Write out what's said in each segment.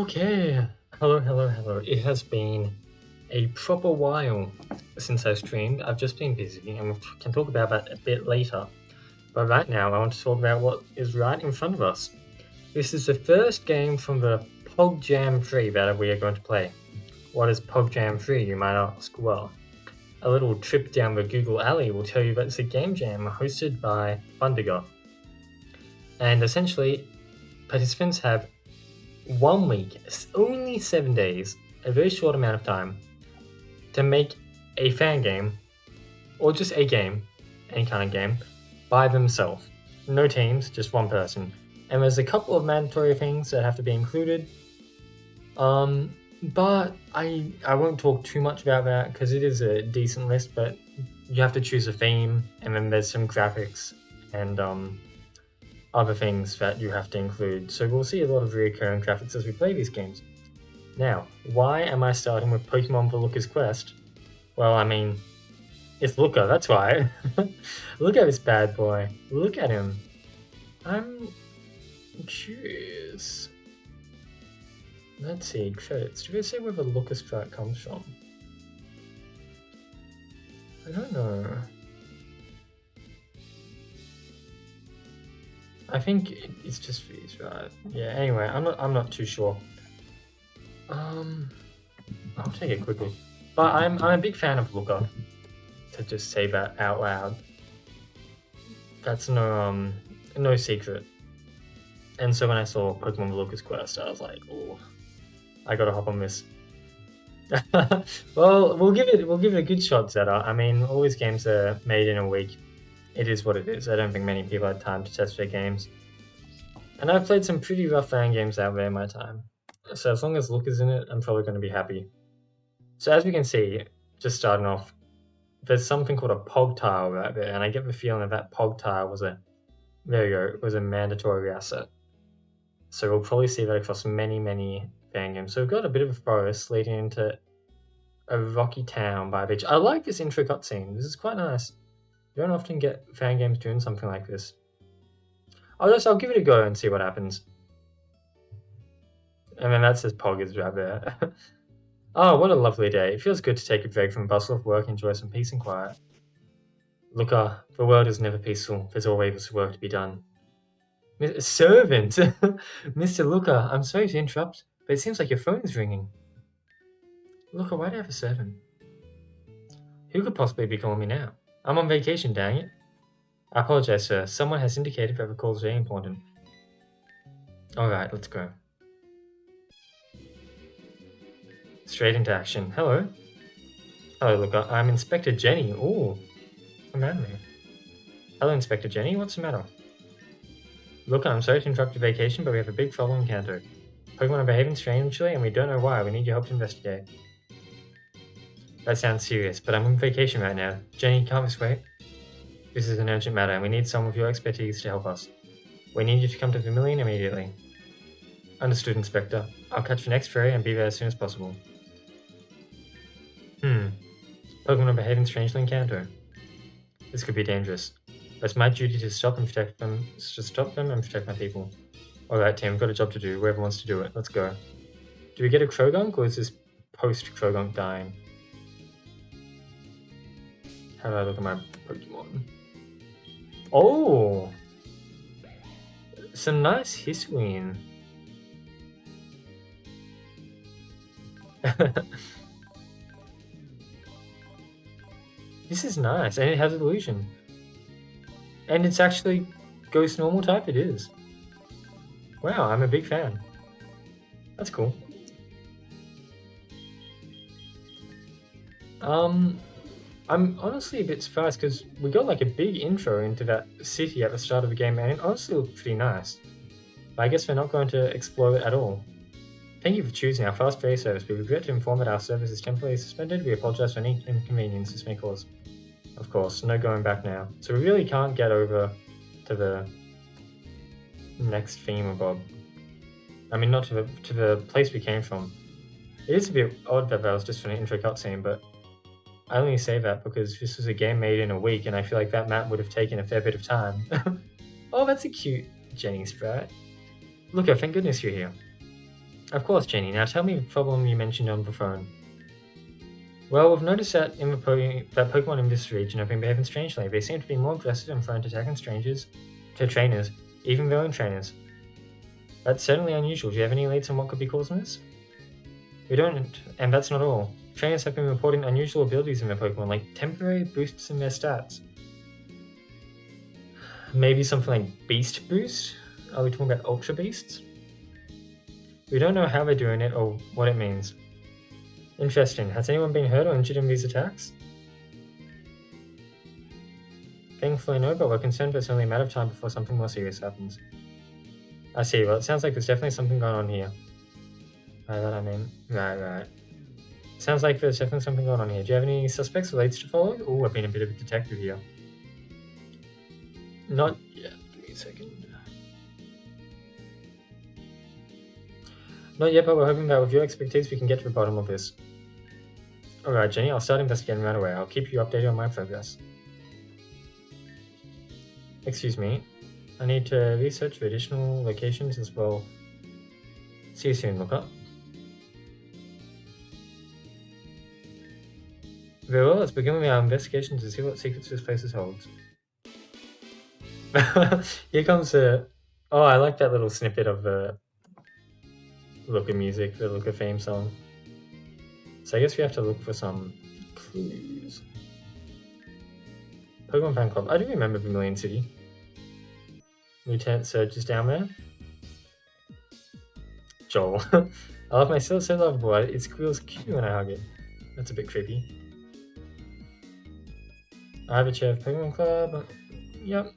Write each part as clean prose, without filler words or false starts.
Okay, hello. It has been a proper while since I streamed. I've just been busy, and we can talk about that a bit later. But right now, I want to talk about what is right in front of us. This is the first game from the Pog Jam 3 that we are going to play. What is Pog Jam 3, you might ask? Well, a little trip down the Google Alley will tell you that it's a game jam hosted by Bundiger. And essentially, participants have 1 week, only 7 days, a very short amount of time, to make a fan game, or just a game, any kind of game, by themselves. No teams, just one person. And there's a couple of mandatory things that have to be included. But I won't talk too much about that because it is a decent list, but you have to choose a theme, and then there's some graphics and other things that you have to include. So we'll see a lot of recurring graphics as we play these games. Now, why am I starting with Pokemon for Looker's Quest? Well, I mean, it's Looker, that's why. Look at this bad boy. Look at him. I'm curious. Let's see, credits. Do we say where the Looker strike comes from? I don't know. I think it's just these, right? Yeah. Anyway, I'm not too sure. I'll take it quickly. But I'm a big fan of Looker. To just say that out loud. That's no secret. And so when I saw Pokemon Looker's Quest, I was like, oh, I gotta hop on this. Well, we'll give it a good shot, Zeta. I mean, all these games are made in a week. It is what it is. I don't think many people had time to test their games. And I've played some pretty rough fan games out there in my time. So as long as Looker's in it, I'm probably going to be happy. So as we can see, just starting off, there's something called a Pog tile right there, and I get the feeling that Pog tile was a mandatory asset. So we'll probably see that across many fan games. So we've got a bit of a forest leading into a rocky town by a beach. I like this intro cutscene. This is quite nice. You don't often get fan games doing something like this. I'll give it a go and see what happens. And then that says Pog is right there. Oh, what a lovely day. It feels good to take a break from the bustle of work and enjoy some peace and quiet. Looker, the world is never peaceful. There's always work to be done. Servant! Mr. Looker, I'm sorry to interrupt, but it seems like your phone is ringing. Looker, why do I have a servant? Who could possibly be calling me now? I'm on vacation, dang it. I apologize, sir. Someone has indicated that the call is very important. Alright, let's go. Straight into action. Hello. Hello, Looker. I'm Inspector Jenny. Ooh. Command me. Hello, Inspector Jenny. What's the matter? Looker, I'm sorry to interrupt your vacation, but we have a big problem in Kanto. Pokemon are behaving strangely, and we don't know why. We need your help to investigate. That sounds serious, but I'm on vacation right now. Jenny, can't this wait? This is an urgent matter, and we need someone with your expertise to help us. We need you to come to Vermilion immediately. Understood, Inspector. I'll catch the next ferry and be there as soon as possible. Pokemon are behaving strangely in Kanto. This could be dangerous. But it's my duty to stop them and protect my people. Alright, team, we've got a job to do. Whoever wants to do it, let's go. Do we get a Krogunk, or is this post-Krogunk dying? How do I look at my Pokemon? Oh! Some nice Hisuian. This is nice, and it has illusion. And it's actually Ghost Normal type, it is. Wow, I'm a big fan. That's cool. I'm honestly a bit surprised because we got like a big intro into that city at the start of the game, and it honestly looked pretty nice. But I guess we're not going to explore it at all. Thank you for choosing our fast ferry service. We regret to inform that our service is temporarily suspended. We apologize for any inconvenience this may cause. Of course, no going back now. So we really can't get over to the next themabob. I mean, not to the place we came from. It is a bit odd that was just for an intro cutscene, but I only say that because this was a game made in a week, and I feel like that map would have taken a fair bit of time. Oh, that's a cute Jenny sprite. Look, thank goodness you're here. Of course, Jenny. Now tell me the problem you mentioned on the phone. Well, we've noticed that in the that Pokemon in this region have been behaving strangely. They seem to be more aggressive and prone to attacking trainers, even their own trainers. That's certainly unusual. Do you have any leads on what could be causing this? We don't, and that's not all. Trainers have been reporting unusual abilities in their Pokemon, like temporary boosts in their stats. Maybe something like Beast Boost? Are we talking about Ultra Beasts? We don't know how they're doing it or what it means. Interesting. Has anyone been hurt or injured in these attacks? Thankfully no, but we're concerned that it's only a matter of time before something more serious happens. I see. Well, it sounds like there's definitely something going on here. By that I mean... Right. Sounds like there's definitely something going on here. Do you have any suspects or leads to follow? Oh, I've been a bit of a detective here. Not yet. Give me a second. Not yet, but we're hoping that with your expertise we can get to the bottom of this. Alright, Jenny, I'll start investigating right away. I'll keep you updated on my progress. Excuse me. I need to research for additional locations as well. See you soon, Looker. Very well, let's begin with our investigation to see what secrets this place holds. Here comes a... Oh, I like that little snippet of the Looker music, the Looker theme song. So I guess we have to look for some clues. Pokemon Fan Club. I do remember Vermilion City. Lieutenant Surge is down there. Joel. I love my still so lovable. It squeals cute when I hug it. That's a bit creepy. I have a chair of Pokemon Club. Yep.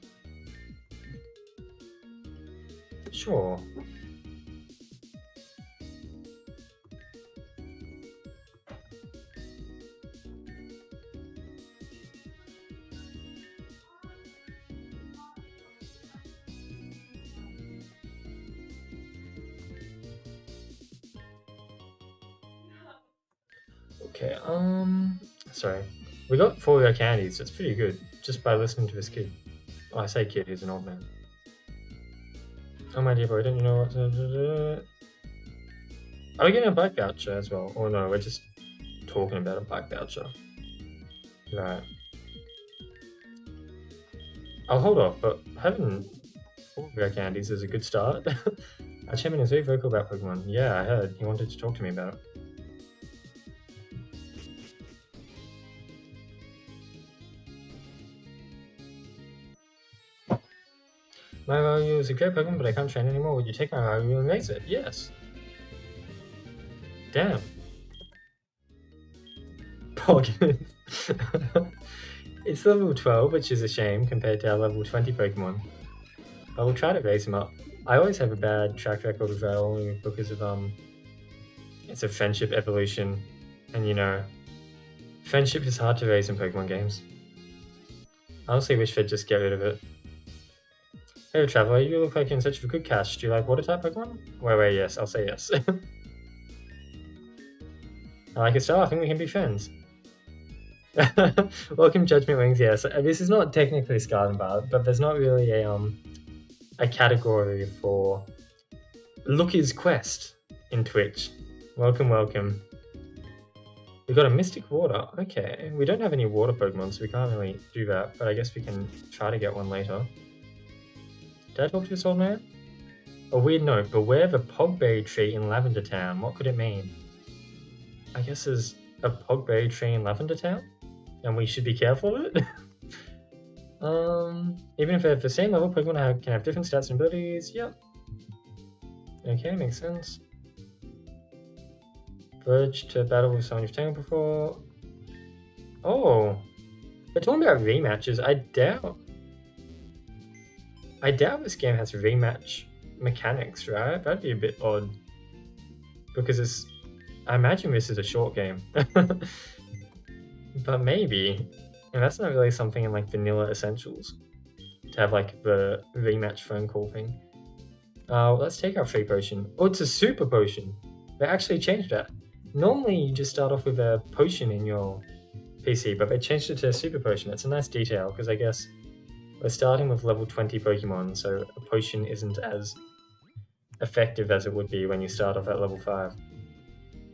Sure. Okay, sorry. We got 4 rare candies, that's pretty good, just by listening to this kid. Oh, I say kid, he's an old man. Oh my dear boy, don't you know what to do? Are we getting a bike voucher as well? Or no, we're just talking about a bike voucher. Right. I'll hold off, but having 4 rare candies is a good start. Our chairman is very vocal about Pokemon. Yeah, I heard. He wanted to talk to me about it. My Mario is a great Pokemon, but I can't train anymore. Would you take my Mario and raise it? Yes. Damn. Poggin. It's level 12, which is a shame compared to our level 20 Pokemon. I will try to raise him up. I always have a bad track record with that only because of, it's a friendship evolution. And you know, friendship is hard to raise in Pokemon games. I honestly wish they'd just get rid of it. Hey Traveler, you look like you're in search of a good cache. Do you like water type Pokemon? Wait, yes, I'll say yes. I like your style, I think we can be friends. Welcome Judgment Wings, yes. This is not technically Scarlet Bar, but there's not really a category for Looker's Quest in Twitch. Welcome. We got a Mystic Water, okay. We don't have any water Pokemon, so we can't really do that, but I guess we can try to get one later. Did I talk to this old man? A weird note, beware the Pogberry tree in Lavender Town. What could it mean? I guess there's a Pogberry tree in Lavender Town? And we should be careful of it? Even if they're the same level, Pokemon can have different stats and abilities. Yep. Okay, makes sense. Verge to battle with someone you've taken before. Oh! They're talking about rematches. I doubt this game has rematch mechanics, right? That'd be a bit odd. Because I imagine this is a short game. But maybe. And that's not really something in like vanilla essentials. To have like the rematch phone call thing. Let's take our free potion. Oh, it's a super potion. They actually changed that. Normally you just start off with a potion in your PC, but they changed it to a super potion. It's a nice detail, because I guess we're starting with level 20 Pokemon, so a potion isn't as effective as it would be when you start off at level 5.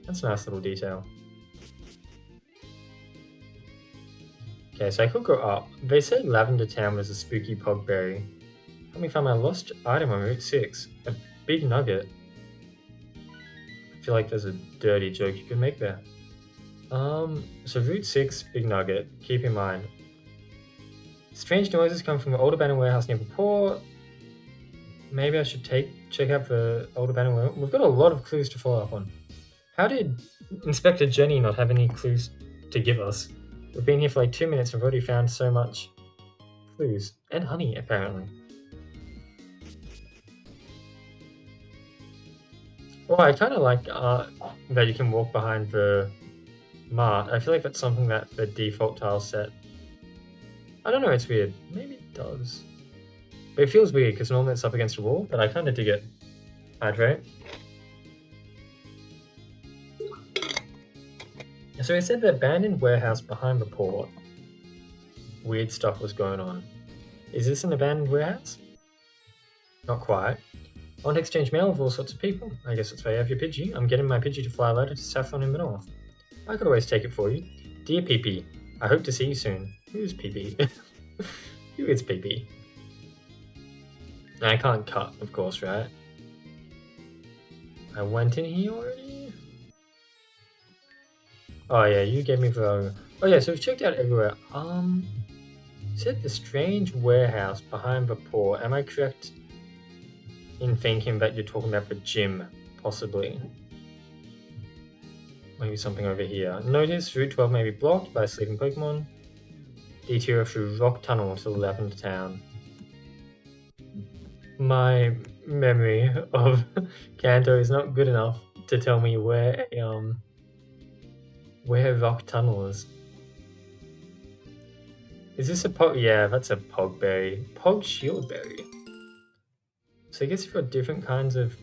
That's a nice little detail. Okay, so I could go up. They said Lavender Town was a spooky pogberry. Help me find my lost item on Route 6. A big nugget. I feel like there's a dirty joke you could make there. So Route 6, big nugget. Keep in mind. Strange noises come from the old abandoned warehouse near the port. Maybe I should check out the old abandoned warehouse. We've got a lot of clues to follow up on. How did Inspector Jenny not have any clues to give us? We've been here for like 2 minutes and we've already found so much clues. And honey, apparently. Well, I kind of like that you can walk behind the mart. I feel like that's something that the default tile set... I don't know, it's weird. Maybe it does. But it feels weird because normally it's up against a wall, but I kind of dig it. Hydrate. So it said the abandoned warehouse behind the port. Weird stuff was going on. Is this an abandoned warehouse? Not quite. I want to exchange mail with all sorts of people. I guess that's why you have your Pidgey. I'm getting my Pidgey to fly a letter to Saffron in the north. I could always take it for you. Dear PP, I hope to see you soon. Who's PP? Who is PP? I can't cut, of course, right? I went in here already? Oh yeah, you gave me the... Oh yeah, so we've checked out everywhere. Said the strange warehouse behind the port. Am I correct in thinking that you're talking about the gym, possibly? Maybe something over here. Notice Route 12 may be blocked by a sleeping Pokemon. Detour through Rock Tunnel to Lavender Town. My memory of Kanto is not good enough to tell me where Rock Tunnel is. Is this a Pog? Yeah, that's a Pogberry. Pog Shieldberry. So I guess you've got different kinds of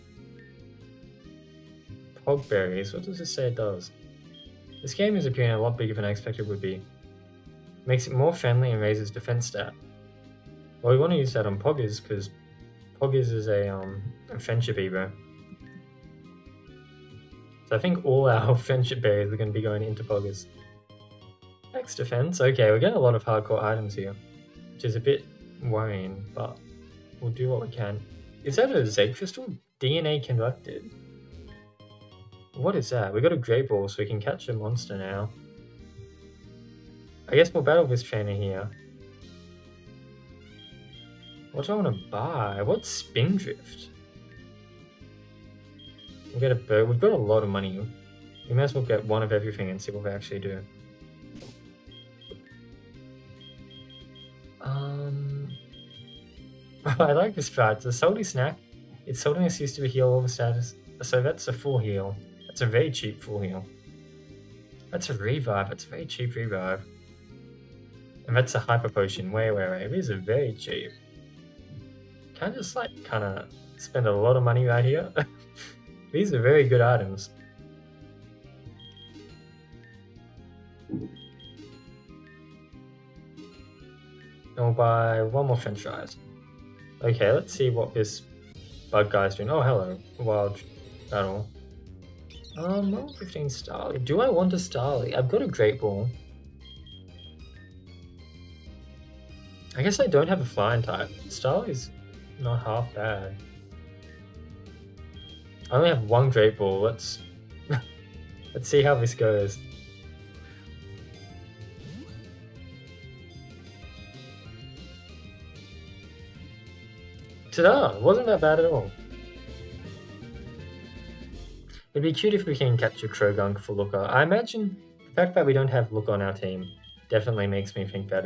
Pogberries. What does this say it does? This game is appearing a lot bigger than I expected it would be. Makes it more friendly and raises defense stat. Well, we want to use that on Poggers because Poggers is a friendship Evo. So I think all our friendship berries are going to be going into Poggers. Next defense. Okay, we're getting a lot of hardcore items here, which is a bit worrying, but we'll do what we can. Is that a Z Crystal? DNA conducted. What is that? We got a Great Ball, so we can catch a monster now. I guess we'll battle this trainer here. What do I want to buy? What's Spindrift? We'll get a bird. We've got a lot of money. We may as well get one of everything and see what we actually do. I like this part. It's a salty snack. Its saltiness used to be heal all the status. So that's a full heal. That's a very cheap full heal. That's a revive. That's a very cheap revive. And that's a hyper potion. Wait. These are very cheap. Can I just like kind of spend a lot of money right here? These are very good items. And we'll buy one more french fries. Okay, let's see what this bug guy's doing. Oh, hello. Wild battle. Level 15 Starly. Do I want a Starly? I've got a Great Ball. I guess I don't have a flying type. Starly's not half bad. I only have one Great Ball. Let's see how this goes. Ta-da! Wasn't that bad at all. It'd be cute if we can catch a Krogunk for Looker. I imagine the fact that we don't have Look on our team definitely makes me think that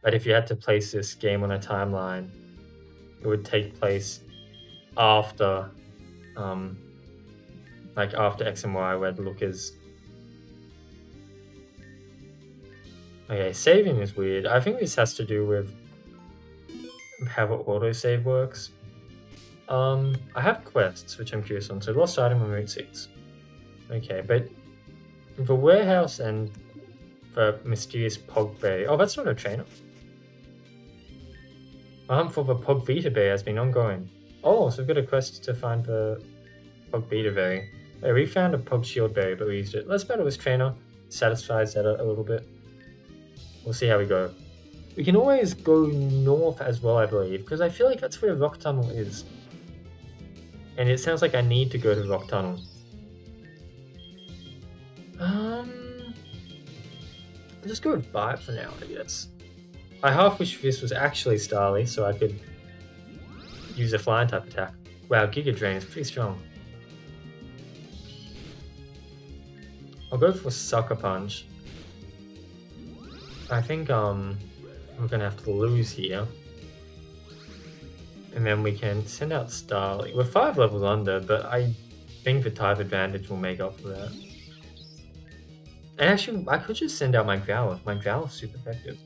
that if you had to place this game on a timeline, it would take place after like after X and Y, where the Look is. Okay, saving is weird. I think this has to do with how the autosave works. I have quests, which I'm curious on. So lost item on Route 6. Okay, but the warehouse and the mysterious Pogberry. Oh, that's not a trainer. The hunt for the Pogvita Bear has been ongoing. Oh, so we've got a quest to find the Pug Beta Berry. Hey, we found a Pug Shield Berry, but we used it. Let's battle this trainer. Satisfies that a little bit. We'll see how we go. We can always go north as well, I believe, because I feel like that's where Rock Tunnel is. And it sounds like I need to go to Rock Tunnel. I'll just go with Bite for now, I guess. I half wish this was actually Starly, so I could use a flying type attack. Wow, Giga Drain is pretty strong. I'll go for Sucker Punch. I think we're gonna have to lose here. And then we can send out Starly. We're 5 levels under, but I think the type advantage will make up for that. And actually, I could just send out my Growlithe. My Growlithe's super effective.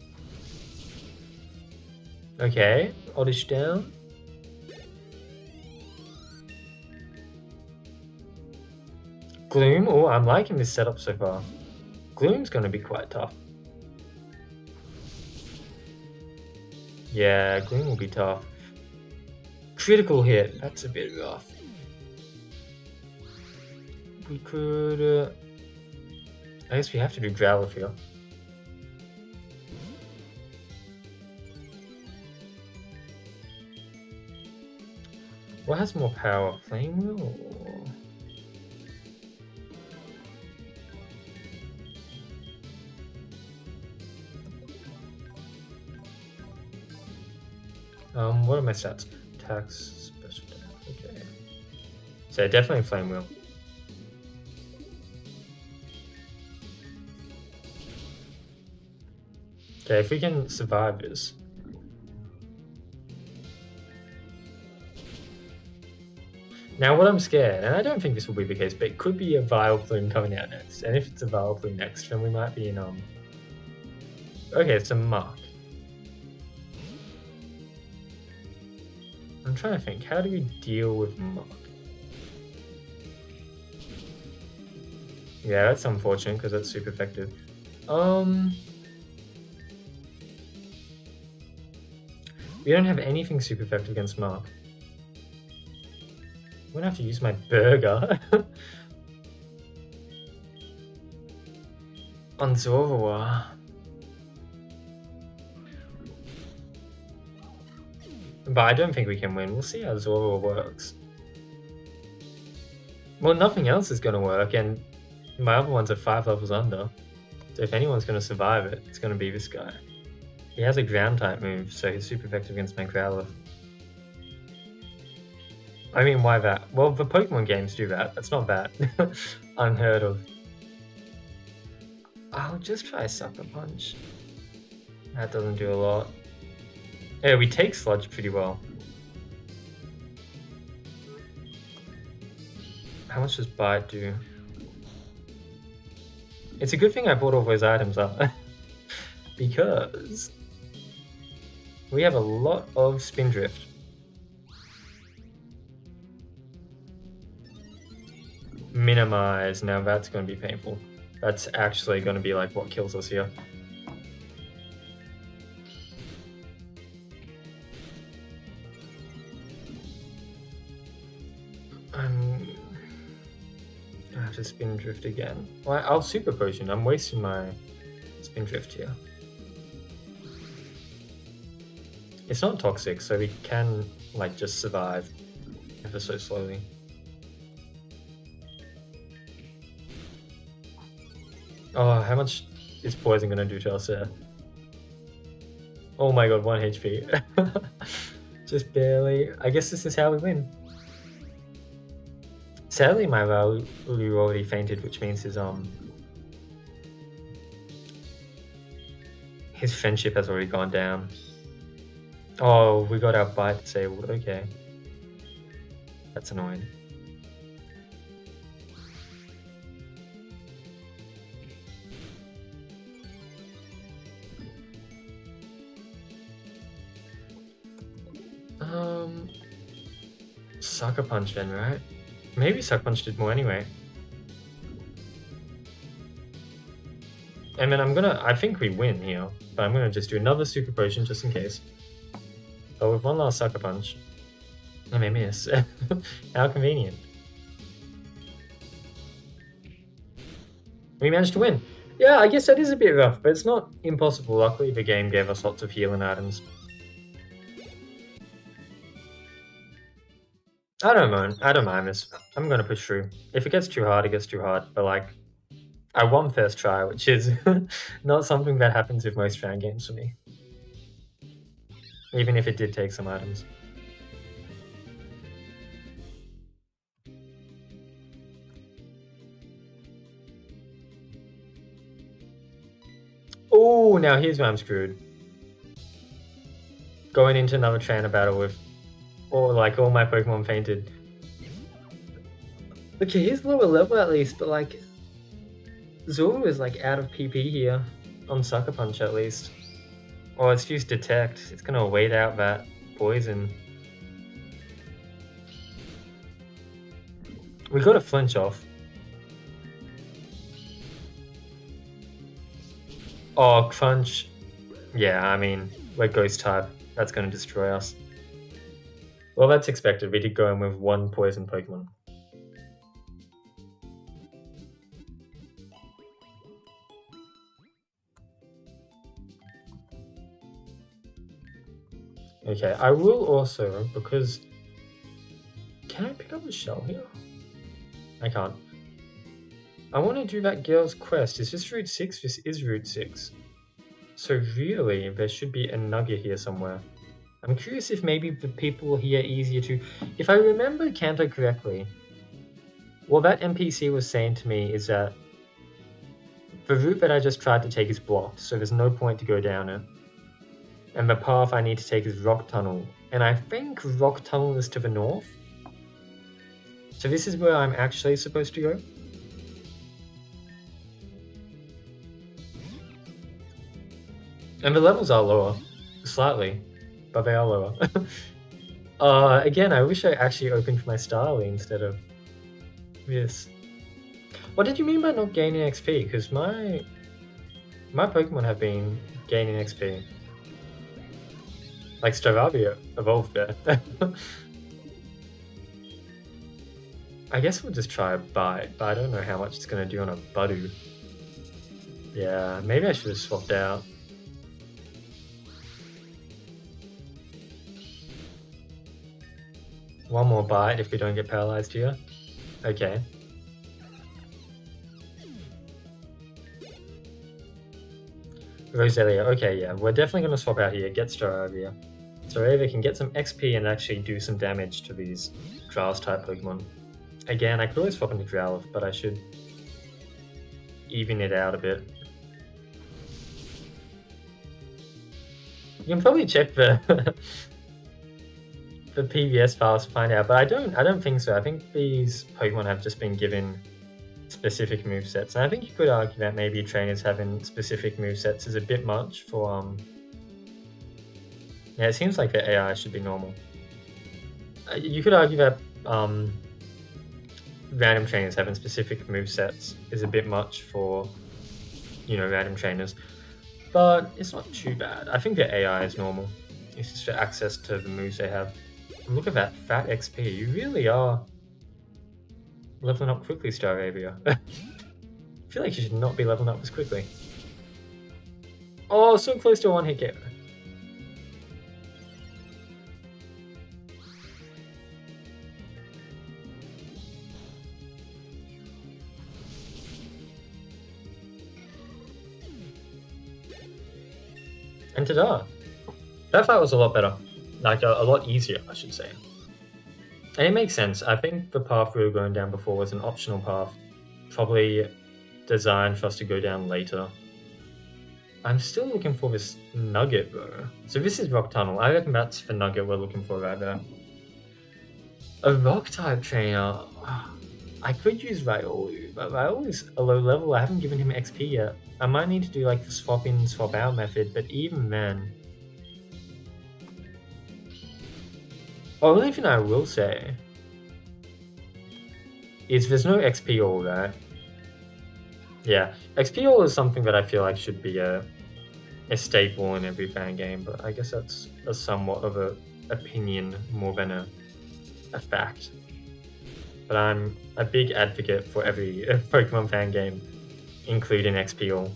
Okay, Oddish down. Gloom, oh, I'm liking this setup so far. Gloom's gonna be quite tough. Yeah, Gloom will be tough. Critical hit, that's a bit rough. We could... I guess we have to do Growlithe here. What has more power? Flame Wheel or... what are my stats? Attacks, special attack, okay. So definitely Flame Wheel. Okay, if we can survive this. Now what I'm scared, and I don't think this will be the case, but it could be a Vileplume coming out next. And if it's a Vileplume next, then we might be in, okay, it's a Mark. I'm trying to think, how do we deal with Mark? Yeah, that's unfortunate because that's super effective. We don't have anything super effective against Mark. I'm gonna have to use my burger. On Zorua. But I don't think we can win. We'll see how Zorua works. Well, nothing else is gonna work, and my other ones are 5 levels under. So if anyone's gonna survive it, it's gonna be this guy. He has a ground type move, so he's super effective against my Growlithe. I mean, why that? Well, the Pokemon games do that. That's not that. Unheard of. I'll just try Sucker Punch. That doesn't do a lot. Yeah, we take Sludge pretty well. How much does Bite do? It's a good thing I bought all those items up. Because we have a lot of Spindrift. Minimize. Now that's going to be painful. That's actually going to be like what kills us here. I have to Spindrift again. Well, I'll Super Potion. I'm wasting my Spindrift here. It's not toxic, so we can like just survive ever so slowly. Oh, how much is poison gonna do to us there? Oh my god, 1 HP. Just barely. I guess this is how we win. Sadly, my value already fainted, which means his friendship has already gone down. Oh, we got our Bite disabled. Okay. That's annoying. Sucker Punch then, right? Maybe Sucker Punch did more anyway. And then I think we win here, but I'm gonna just do another Super Potion just in case. But with one last Sucker Punch. I may miss. How convenient. We managed to win. Yeah, I guess that is a bit rough, but it's not impossible. Luckily, the game gave us lots of healing items. I don't mind. I don't mind this. I'm gonna push through. If it gets too hard, it gets too hard. But like, I won first try, which is not something that happens with most fan games for me. Even if it did take some items. Oh, now here's where I'm screwed. Going into another trainer battle with, or like all my Pokemon fainted. Okay, he's lower level at least, but like, Zoro is like out of PP here on Sucker Punch at least. Or it's used Detect. It's gonna wait out that poison. We got a flinch off. Oh, Crunch. Yeah, I mean, we're Ghost type. That's gonna destroy us. Well, that's expected. We did go in with one poison Pokemon. Okay, I will also, because... Can I pick up a shell here? I can't. I want to do that girl's quest. Is this Route 6? This is Route 6. So really, there should be a nugget here somewhere. I'm curious if maybe the people here are easier to... If I remember Kanto correctly, what that NPC was saying to me is that the route that I just tried to take is blocked, so there's no point to go down it. And the path I need to take is Rock Tunnel. And I think Rock Tunnel is to the north. So this is where I'm actually supposed to go. And the levels are lower. Slightly. But they are lower. Again, I wish I actually opened for my Starly instead of this. What did you mean by not gaining XP? Because my Pokemon have been gaining XP. Like Staravia evolved there. I guess we'll just try a Bite, but I don't know how much it's going to do on a Budu. Yeah, maybe I should have swapped out. One more Bite if we don't get paralyzed here. Okay. Roselia, okay, yeah, we're definitely going to swap out here, get Staravia. Staravia can get some XP and actually do some damage to these Grass-type Pokemon. Again, I could always swap into Growlithe, but I should even it out a bit. You can probably check the the PBS files to find out, but I don't think so. I think these Pokemon have just been given specific movesets, and I think you could argue that maybe trainers having specific movesets is a bit much for yeah, it seems like the AI should be normal. You could argue that random trainers having specific movesets is a bit much for, you know, random trainers, but it's not too bad. I think the AI is normal. It's just for access to the moves they have. And look at that fat XP. You really are leveling up quickly, Staravia. I feel like you should not be leveling up this quickly. Oh, so close to a one-hit KO. And ta-da! That fight was a lot better. Like, a lot easier, I should say. And it makes sense. I think the path we were going down before was an optional path. Probably designed for us to go down later. I'm still looking for this nugget, though. So this is Rock Tunnel. I reckon that's the nugget we're looking for right there. A Rock-type trainer... I could use Riolu, but Riolu's a low level. I haven't given him XP yet. I might need to do like the swap in, swap out method, but even then... Only thing I will say is there's no XP all there. Yeah, XP all is something that I feel like should be a staple in every fan game, but I guess that's a somewhat of a opinion more than a a fact. But I'm a big advocate for every Pokemon fan game, including XPL.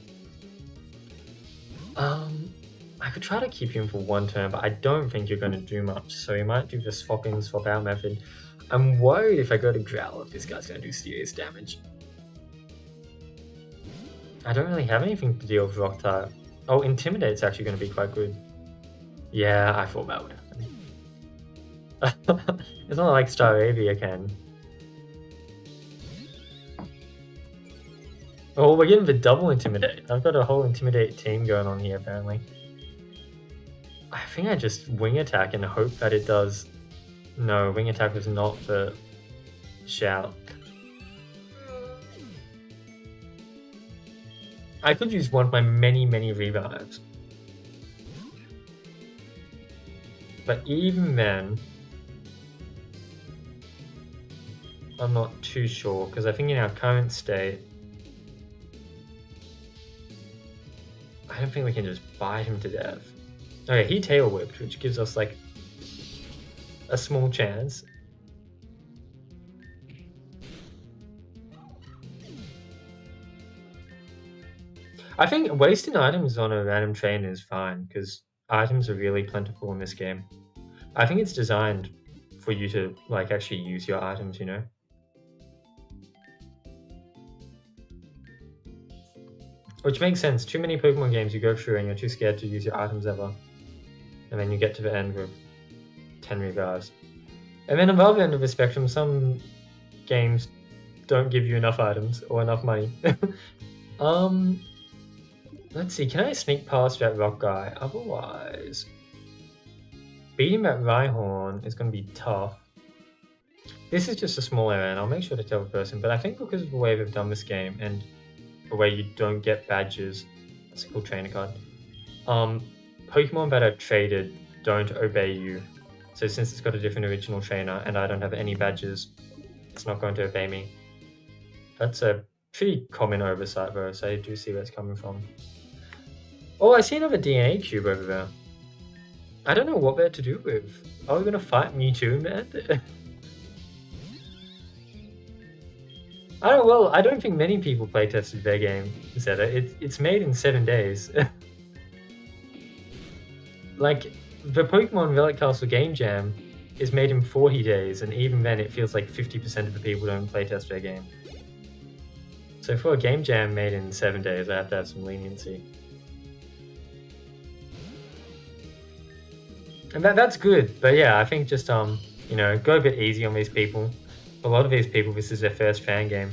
I could try to keep you in for one turn, but I don't think you're going to do much, so we might do the swap in, swap out method. I'm worried if I go to Growl if this guy's going to do serious damage. I don't really have anything to deal with Rock type. Oh, Intimidate's actually going to be quite good. Yeah, I thought that would happen. It's not like Staravia can. Oh, we're getting the double Intimidate. I've got a whole Intimidate team going on here, apparently. I think I just Wing Attack and hope that it does... No, Wing Attack was not the shout. I could use one of my many revives. But even then... I'm not too sure, because I think in our current state... I don't think we can just bite him to death. Okay, he tail whipped, which gives us like a small chance. I think wasting items on a random trainer is fine, because items are really plentiful in this game. I think it's designed for you to like actually use your items, you know? Which makes sense. Too many Pokemon games you go through and you're too scared to use your items ever. And then you get to the end with 10 revives. And then above the end of the spectrum, some games don't give you enough items or enough money. Let's see, can I sneak past that rock guy? Otherwise, beating that Rhyhorn is going to be tough. This is just a small area, and I'll make sure to tell the person, but I think because of the way they've done this game and the way you don't get badges, that's a cool trainer card, Pokemon that are traded don't obey you. So since it's got a different original trainer and I don't have any badges, it's not going to obey me. That's a pretty common oversight though, so I do see where it's coming from. Oh, I see another DNA cube over there. I don't know what they're to do with. Are we going to fight Mewtwo, man? I don't think many people playtested their game, Zeta. It's made in 7 days. Like, the Pokemon Relic Castle Game Jam is made in 40 days, and even then it feels like 50% of the people don't playtest their game. So for a Game Jam made in 7 days, I have to have some leniency. And that's good, but yeah, I think just, you know, go a bit easy on these people. A lot of these people, this is their first fan game.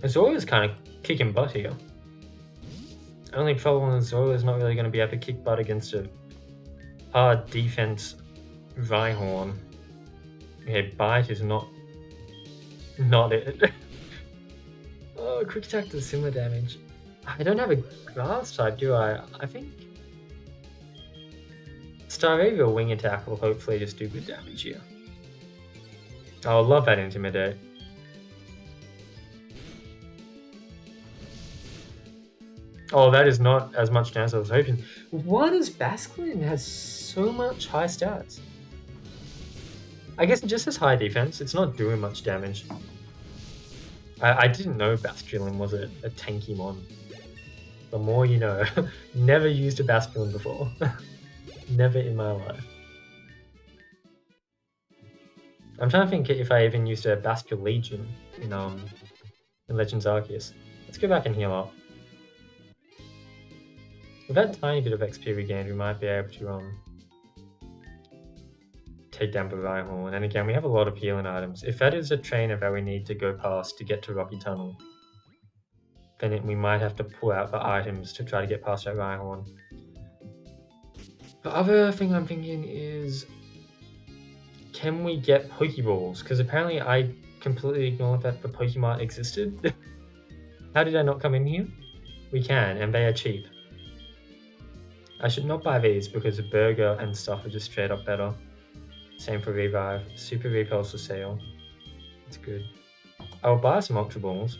Zoroark's kind of kicking butt here. Only problem is Zoroark's not really going to be able to kick butt against a hard defense Rhyhorn. Okay, Bite is not it. Oh, Quick Attack does similar damage. I don't have a Grass type, do I? I think Staravia or Wing Attack will hopefully just do good damage here. I love that Intimidate. Oh, that is not as much damage as I was hoping. Why does Basculin has so much high stats? I guess it just has high defense. It's not doing much damage. I didn't know Basculin was a tanky mon. The more you know. Never used a Basculin before. Never in my life. I'm trying to think if I even used a Basculegion in Legends Arceus. Let's go back and heal up. With that tiny bit of XP regained, we might be able to take down the Rhyhorn. And again, we have a lot of healing items. If that is a trainer that we need to go past to get to Rocky Tunnel, then we might have to pull out the items to try to get past that Rhyhorn. The other thing I'm thinking is, can we get Pokeballs? Because apparently I completely ignored that the Pokemart existed. How did I not come in here? We can, and they are cheap. I should not buy these because the burger and stuff are just straight up better. Same for Revive. Super Repulse for sale. It's good. I'll buy some Ultra Balls.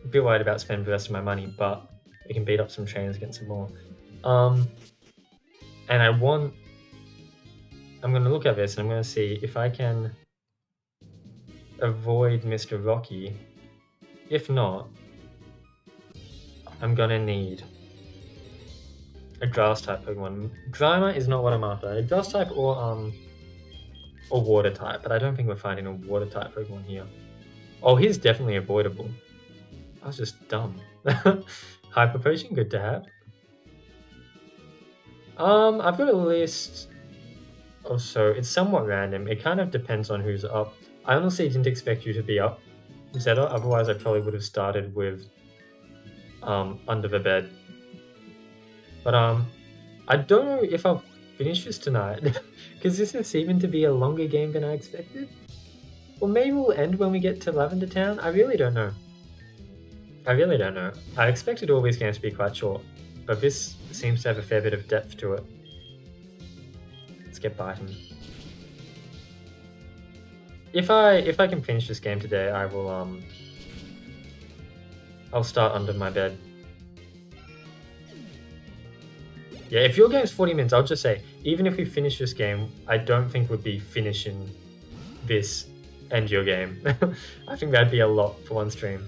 a bit worried about spending the rest of my money, but we can beat up some trainers, get some more. And I'm going to look at this and I'm going to see if I can avoid Mr. Rocky. If not, I'm going to need a grass type Pokemon. Grimer is not what I'm after. A grass type or water type, but I don't think we're finding a water type Pokemon here. Oh, he's definitely avoidable. I was just dumb. Hyper Potion, good to have. I've got a list of so it's somewhat random. It kind of depends on who's up. I honestly didn't expect you to be up, Zeta, otherwise I probably would have started with Under the Bed. But I don't know if I'll finish this tonight, because this is seeming to be a longer game than I expected. Or maybe we'll end when we get to Lavender Town. I really don't know. I expected all these games to be quite short, but this seems to have a fair bit of depth to it. Let's get biting. If I can finish this game today, I will I'll start Under My Bed. Yeah, if your game's 40 minutes, I'll just say, even if we finish this game, I don't think we'd be finishing this and your game. I think that'd be a lot for one stream.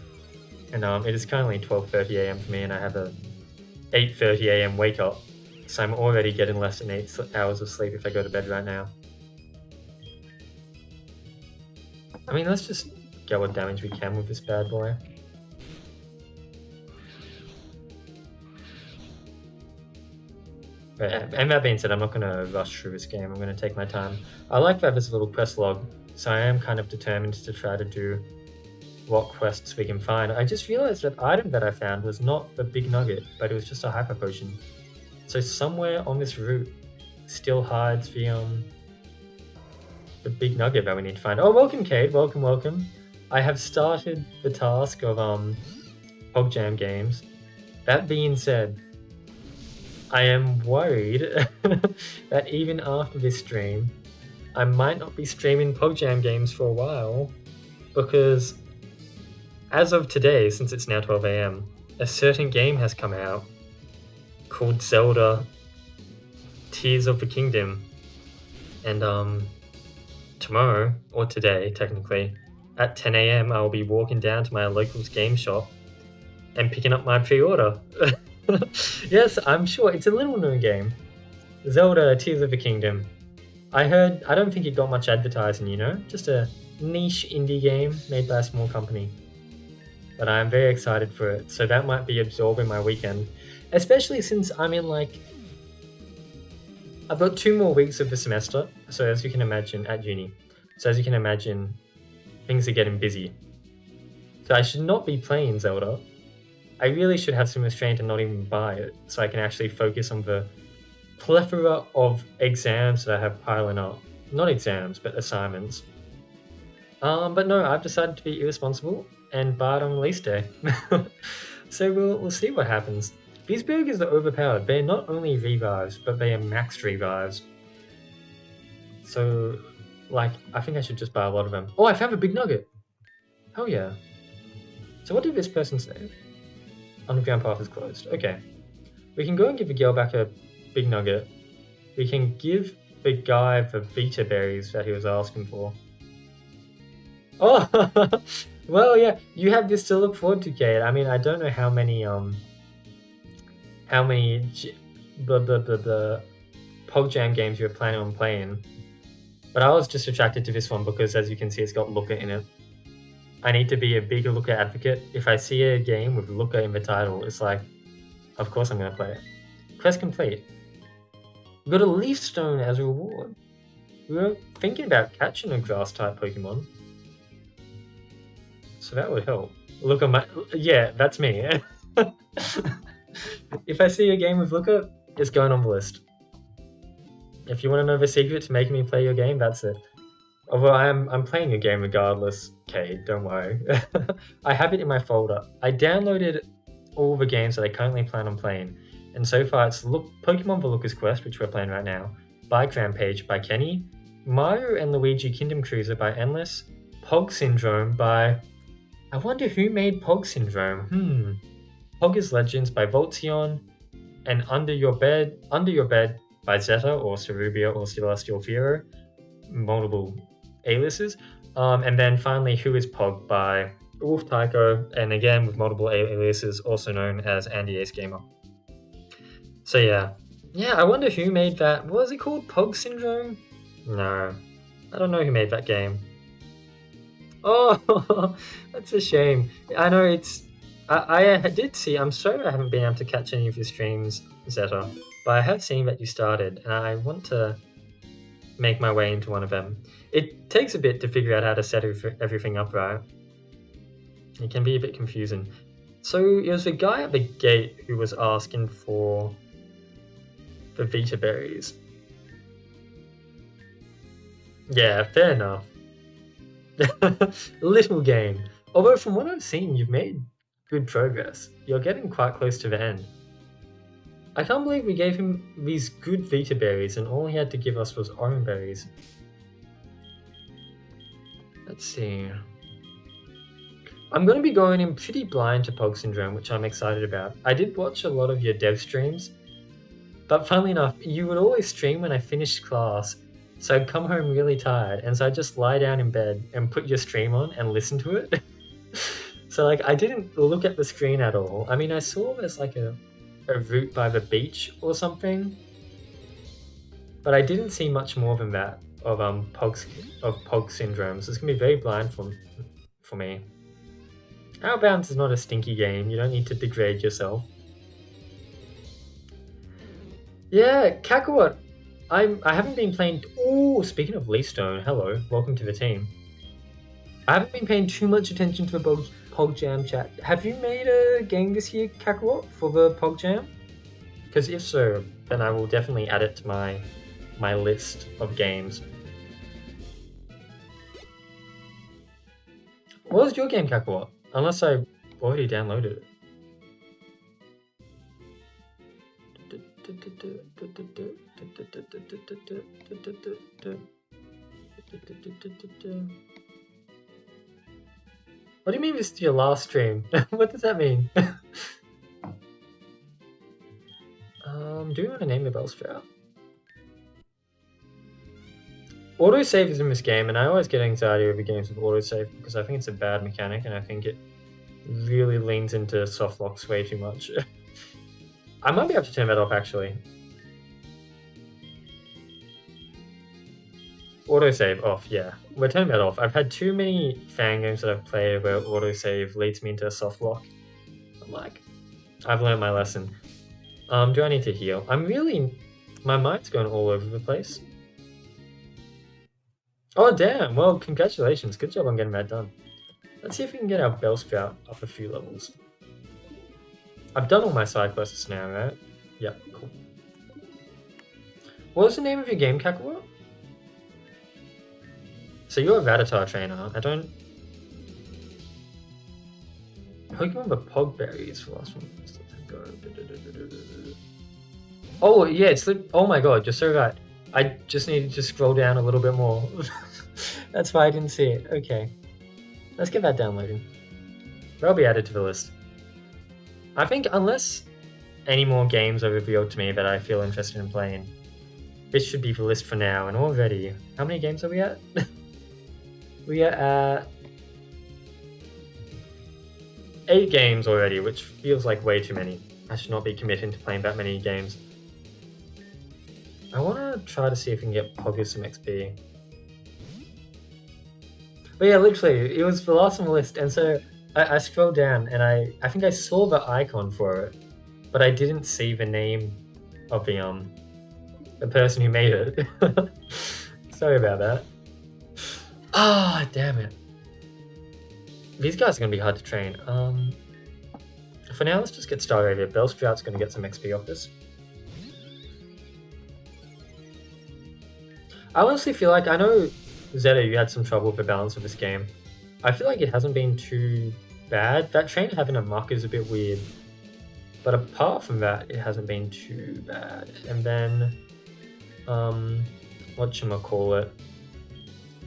And it is currently 12:30 AM for me, and I have a 8:30 AM wake up, so I'm already getting less than 8 hours of sleep if I go to bed right now. I mean, let's just get what damage we can with this bad boy. And that being said, I'm not going to rush through this game. I'm going to take my time. I like that there's a little quest log, so I am kind of determined to try to do what quests we can find. I just realized that item that I found was not the big nugget, but it was just a hyper potion. So somewhere on this route still hides the big nugget that we need to find. Oh, welcome, Cade. Welcome. I have started the task of PogJam games. That being said, I am worried that even after this stream, I might not be streaming PogJam games for a while, because as of today, since it's now 12 AM, a certain game has come out called Zelda Tears of the Kingdom. And tomorrow, or today technically, at 10 AM I will be walking down to my local's game shop and picking up my pre-order. Yes, I'm sure it's a little known game. Zelda Tears of the Kingdom. I don't think it got much advertising, you know? Just a niche indie game made by a small company. But I'm very excited for it, so that might be absorbing my weekend. Especially since I'm in I've got 2 more weeks of the semester, so as you can imagine, at uni. So as you can imagine, things are getting busy. So I should not be playing Zelda. I really should have some restraint and not even buy it, so I can actually focus on the plethora of exams that I have piling up. Not exams, but assignments. But no, I've decided to be irresponsible and buy it on release day. So we'll see what happens. These burgers are overpowered. They're not only revives, but they are max revives. So, I think I should just buy a lot of them. Oh, I found a big nugget! Hell yeah. So what did this person say? Underground path is closed. Okay. We can go and give the girl back a big nugget. We can give the guy the Vita berries that he was asking for. Oh! Well, yeah, you have this to look forward to, Kate. I mean, I don't know how many PogJam games you're planning on playing, but I was just attracted to this one because, as you can see, it's got Looker in it. I need to be a bigger Looker advocate. If I see a game with Looker in the title, it's like, of course I'm going to play it. Quest complete. We got a Leaf Stone as a reward. We were thinking about catching a Grass-type Pokemon, so that would help. Look at my... Yeah, that's me. If I see a game with Looker, it's going on the list. If you want to know the secret to making me play your game, that's it. Although I'm playing your game regardless, Cade, don't worry. I have it in my folder. I downloaded all the games that I currently plan on playing, and so far it's Pokemon The Looker's Quest, which we're playing right now, Bike Rampage by Kenny, Mario and Luigi Kingdom Cruiser by Endless, Pog Syndrome by... I wonder who made Pog Syndrome. Pog is Legends by Voltzion, and Under Your Bed by Zeta or Cerubia or Celestial Firo, multiple aliases. And then finally, Who is Pog by Wolf Tycho, and again with multiple aliases, also known as Andy Ace Gamer. So yeah, I wonder who made that. What was it called? Pog Syndrome? No, I don't know who made that game. Oh, that's a shame. I know it's. I did see. I'm sorry I haven't been able to catch any of your streams, Zeta, but I have seen that you started, and I want to make my way into one of them. It takes a bit to figure out how to set everything up right. It can be a bit confusing. So it was the guy at the gate who was asking for the Vita berries. Yeah, fair enough. Little game. Although from what I've seen, you've made good progress. You're getting quite close to the end. I can't believe we gave him these good Vita berries and all he had to give us was orange berries. Let's see. I'm going to be going in pretty blind to Pog Syndrome, which I'm excited about. I did watch a lot of your dev streams, but funnily enough, you would always stream when I finished class, so I'd come home really tired, and so I'd just lie down in bed and put your stream on and listen to it. So like, I didn't look at the screen at all. I mean, I saw there's like a route by the beach or something, but I didn't see much more than that of Pog Syndrome, so it's going to be very blind for me. Outbounds is not a stinky game, you don't need to degrade yourself. Yeah, Kakarot. I haven't been playing. Oh, speaking of Leastone, hello, welcome to the team. I haven't been paying too much attention to the Pog Jam chat. Have you made a game this year, Kakarot, for the Pog Jam? Because if so, then I will definitely add it to my list of games. What was your game, Kakarot? Unless I already downloaded it. What do you mean this is your last stream? What does that mean? Do you want to name the Bellsprout? Autosave is in this game, and I always get anxiety over games with autosave because I think it's a bad mechanic, and I think it really leans into soft locks way too much. I might be able to turn that off, actually. Autosave off, yeah. We're turning that off. I've had too many fan games that I've played where autosave leads me into a soft lock. I'm like, I've learned my lesson. Do I need to heal? My mind's going all over the place. Oh damn, well congratulations, good job on getting that done. Let's see if we can get our Bellsprout up a few levels. I've done all my side quests now, right? Yep, cool. What was the name of your game, Kakarot? So you're a Rattata trainer. I don't... Pokemon the Pog berries for last one. Let's let them go. Oh yeah, it's the... Oh my god, you're so right. I just needed to scroll down a little bit more. That's why I didn't see it. Okay. Let's get that downloading. That'll be added to the list. I think unless any more games are revealed to me that I feel interested in playing, this should be the list for now. And already, how many games are we at? We are at 8 games already, which feels like way too many. I should not be committing to playing that many games. I want to try to see if we can get Pogger some XP. But yeah, literally, it was the last on the list, and so I scrolled down and I think I saw the icon for it, but I didn't see the name of the person who made it. Sorry about that. Ah, damn it. These guys are going to be hard to train. For now, let's just get started over here. Bellsprout's going to get some XP off this. I honestly feel like, I know, Zeta, you had some trouble with the balance of this game. I feel like it hasn't been too bad. That trainer having a muck is a bit weird. But apart from that, it hasn't been too bad. And then, whatchamacallit.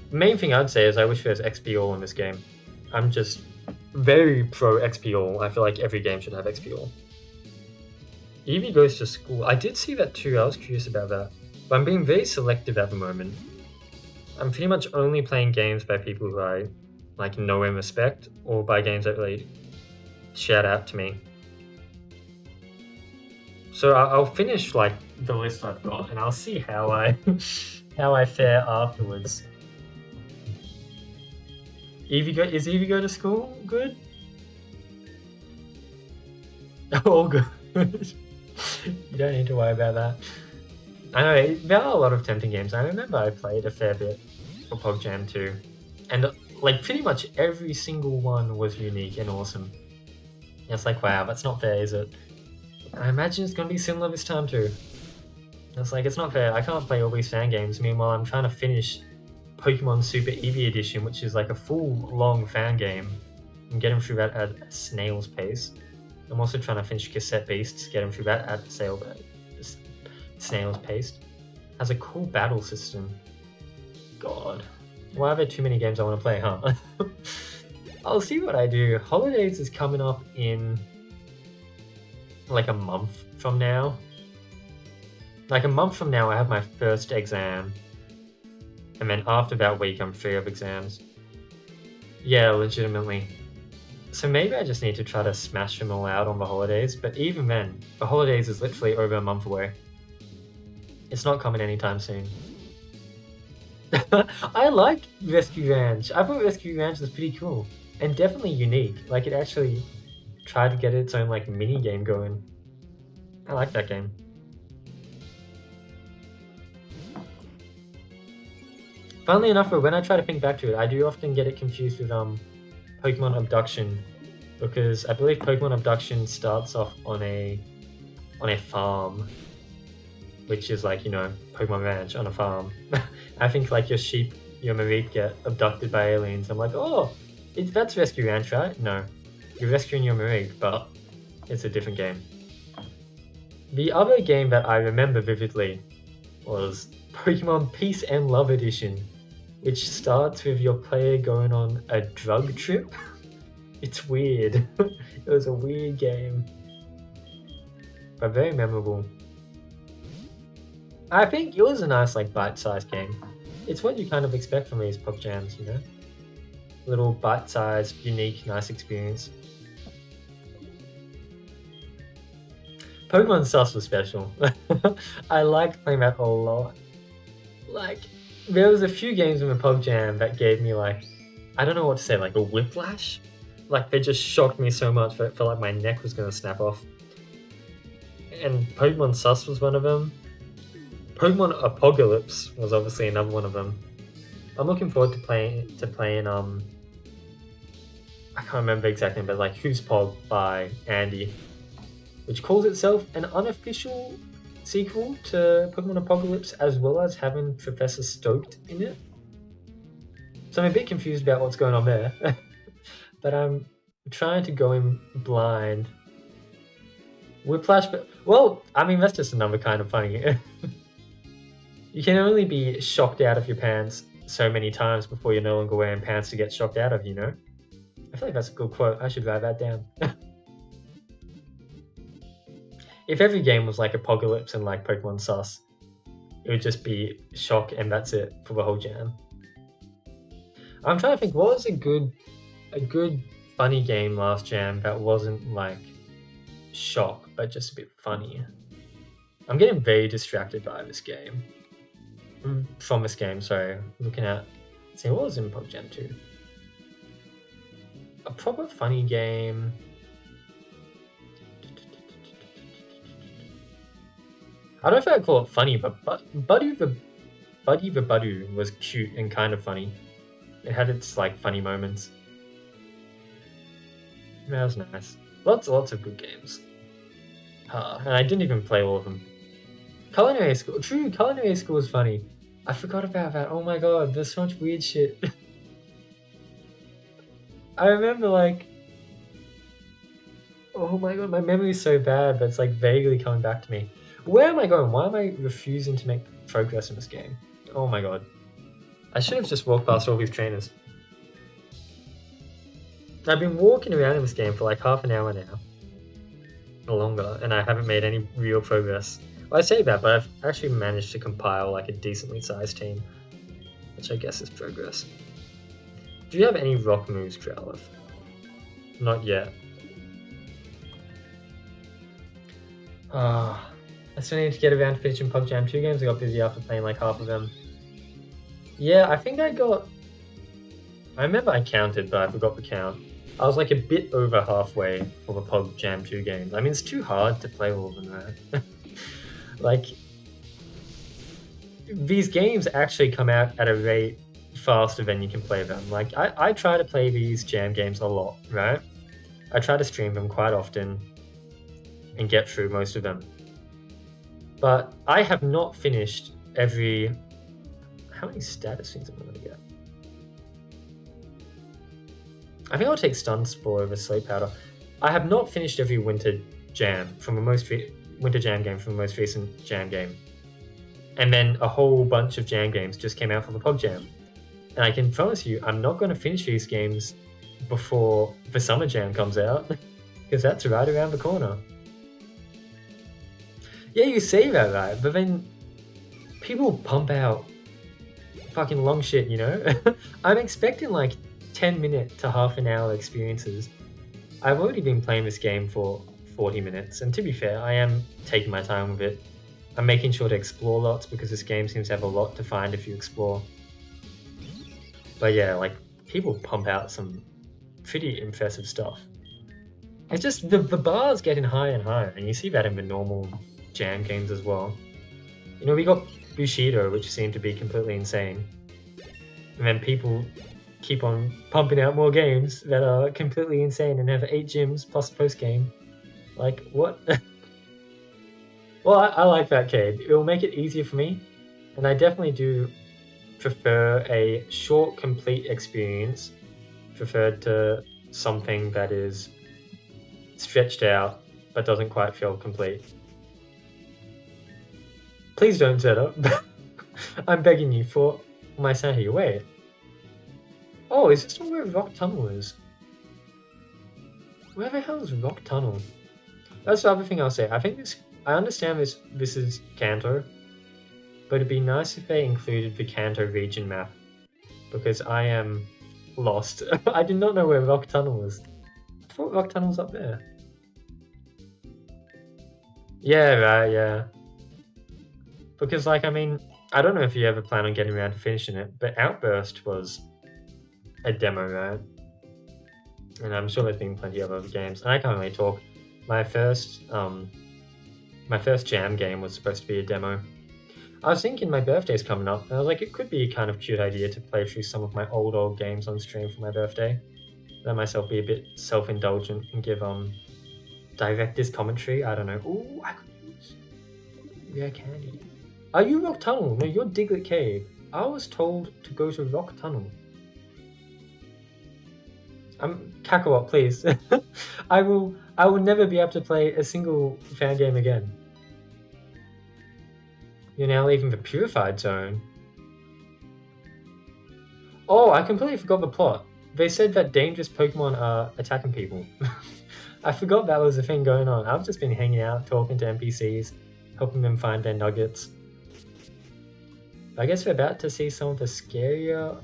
The main thing I'd say is I wish there's XP all in this game. I'm just very pro XP all. I feel like every game should have XP all. Evie goes to school. I did see that too. I was curious about that. But I'm being very selective at the moment. I'm pretty much only playing games by people who I like know and respect, or by games that really shout out to me. So I'll finish like the list I've got, and I'll see how I how I fare afterwards. Is Evie go to school? Good. Oh, good. You don't need to worry about that. I know there are a lot of tempting games. I remember I played a fair bit for PogJam too, and like pretty much every single one was unique and awesome. It's like, wow, that's not fair, is it? I imagine it's gonna be similar this time too. It's like, it's not fair. I can't play all these fan games. Meanwhile, I'm trying to finish Pokemon Super Eevee Edition, which is like a full long fan game. I'm getting through that at a snail's pace. I'm also trying to finish Cassette Beasts, getting through that at snail's pace. Has a cool battle system. God. Why are there too many games I want to play, huh? I'll see what I do. Holidays is coming up in like a month from now. Like a month from now, I have my first exam. And then after that week, I'm free of exams. Yeah, legitimately. So maybe I just need to try to smash them all out on the holidays. But even then, the holidays is literally over a month away. It's not coming anytime soon. I like Rescue Ranch. I thought Rescue Ranch was pretty cool. And definitely unique. Like, it actually tried to get its own, like, mini game going. I like that game. Funnily enough, when I try to think back to it, I do often get it confused with Pokemon Abduction, because I believe Pokemon Abduction starts off on a farm, which is like, you know, Pokemon Ranch on a farm. I think like your sheep, your Mareep get abducted by aliens. I'm like, oh, that's Rescue Ranch, right? No, you're rescuing your Mareep, but it's a different game. The other game that I remember vividly was Pokemon Peace and Love Edition, which starts with your player going on a drug trip. It's weird. It was a weird game, but very memorable. I think it was a nice, like, bite-sized game. It's what you kind of expect from these PogJams, you know? Little bite-sized, unique, nice experience. Pokemon Sus was special. I liked playing that a lot. Like, there was a few games in the PogJam that gave me, like, I don't know what to say, like a whiplash? Like, they just shocked me so much that it felt like my neck was going to snap off. And Pokemon Sus was one of them. Pokemon Apocalypse was obviously another one of them. I'm looking forward to playing I can't remember the exact name, but like Who's Pog by Andy, which calls itself an unofficial sequel to Pokemon Apocalypse, as well as having Professor Stoked in it. So I'm a bit confused about what's going on there. But I'm trying to go in blind. Whiplash, but well, I mean, that's just another kind of funny. You can only be shocked out of your pants so many times before you're no longer wearing pants to get shocked out of, you know? I feel like that's a good quote. I should write that down. If every game was like Apocalypse and like Pokemon Sus, it would just be shock and that's it for the whole jam. I'm trying to think, what was a good funny game last jam that wasn't like shock, but just a bit funny? I'm getting very distracted by this game. From this game, sorry. Looking at, see, what was in PogJam 2? A proper funny game. I don't know if I'd call it funny, but Buddy the Buddy was cute and kind of funny. It had its like funny moments. That was nice. Lots of good games. And I didn't even play all of them. Culinary School. True, Culinary School was funny. I forgot about that. Oh my god, there's so much weird shit. I remember like... Oh my god, my memory's so bad, but it's like vaguely coming back to me. Where am I going? Why am I refusing to make progress in this game? Oh my god. I should have just walked past all these trainers. I've been walking around in this game for like half an hour now, or longer, and I haven't made any real progress. Well, I say that, but I've actually managed to compile like a decently sized team, which I guess is progress. Do you have any rock moves, Growlithe? Not yet. I still need to get around to finishing Pug Jam 2 games. I got busy after playing like half of them. Yeah, I think I remember I counted, but I forgot the count. I was like a bit over halfway for the Pug Jam 2 games. I mean, it's too hard to play all of them, right? Like, these games actually come out at a rate faster than you can play them. Like, I try to play these jam games a lot, right? I try to stream them quite often and get through most of them. But I have not finished every... How many status things am I going to get? I think I'll take Stun Spore over Sleep Powder. I have not finished every Winter Jam from the most Winter Jam game from the most recent Jam game. And then a whole bunch of Jam games just came out for the Pog Jam. And I can promise you, I'm not going to finish these games before the Summer Jam comes out, because that's right around the corner. Yeah, you say that, right? But then people pump out fucking long shit, you know? I'm expecting like 10-minute to half an hour experiences. I've already been playing this game for 40 minutes, and to be fair, I am taking my time with it. I'm making sure to explore lots because this game seems to have a lot to find if you explore. But yeah, like, people pump out some pretty impressive stuff. It's just, the bar's getting higher and higher, and you see that in the normal jam games as well. You know, we got Bushido, which seemed to be completely insane. And then people keep on pumping out more games that are completely insane and have 8 gyms plus post-game. Like, what? Well, I like that, Cade. It will make it easier for me, and I definitely do prefer a short, complete experience preferred to something that is stretched out but doesn't quite feel complete. Please don't set up. I'm begging you for my sanity. Wait. Oh, is this not where Rock Tunnel is? Where the hell is Rock Tunnel? That's the other thing I'll say. I understand this is Kanto, but it'd be nice if they included the Kanto region map, because I am lost. I did not know where Rock Tunnel was. I thought Rock Tunnel was up there. Yeah, right, yeah. Because, like, I mean, I don't know if you ever plan on getting around to finishing it, but Outburst was a demo, right? And I'm sure there's been plenty of other games. And I can't really talk. My first jam game was supposed to be a demo. I was thinking my birthday's coming up, and I was like, it could be a kind of cute idea to play through some of my old games on stream for my birthday. Let myself be a bit self-indulgent and give director's commentary. I don't know. Ooh, I could use rare candy. Are you Rock Tunnel? No, you're Diglett Cave. I was told to go to Rock Tunnel. Kakarot, please. I will never be able to play a single fan game again. You're now leaving the Purified Zone. Oh, I completely forgot the plot. They said that dangerous Pokemon are attacking people. I forgot that was a thing going on. I've just been hanging out, talking to NPCs, helping them find their nuggets. I guess we're about to see some of the scarier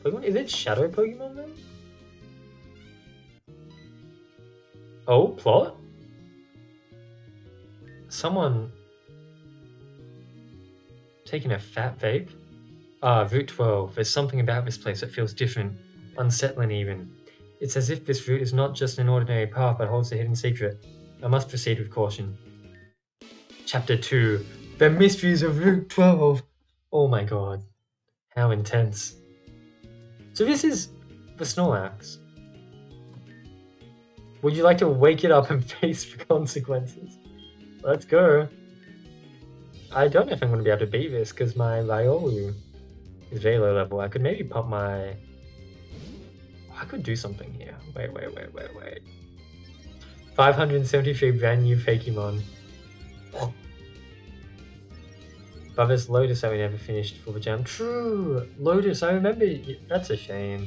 Pokemon. Is it Shadow Pokemon then? Oh, plot? Someone taking a fat vape? Route 12. There's something about this place that feels different, unsettling even. It's as if this route is not just an ordinary path but holds a hidden secret. I must proceed with caution. Chapter 2. The Mysteries of Route 12. Oh my god. How intense. So this is the Snorlax. Would you like to wake it up and face the consequences? Let's go. I don't know if I'm going to be able to beat this because my Riolu is very low level. I could maybe pump my... I could do something here. Wait. 573 brand new Fakemon. But there's Lotus that we never finished for the jam. True! Lotus, I remember. That's a shame.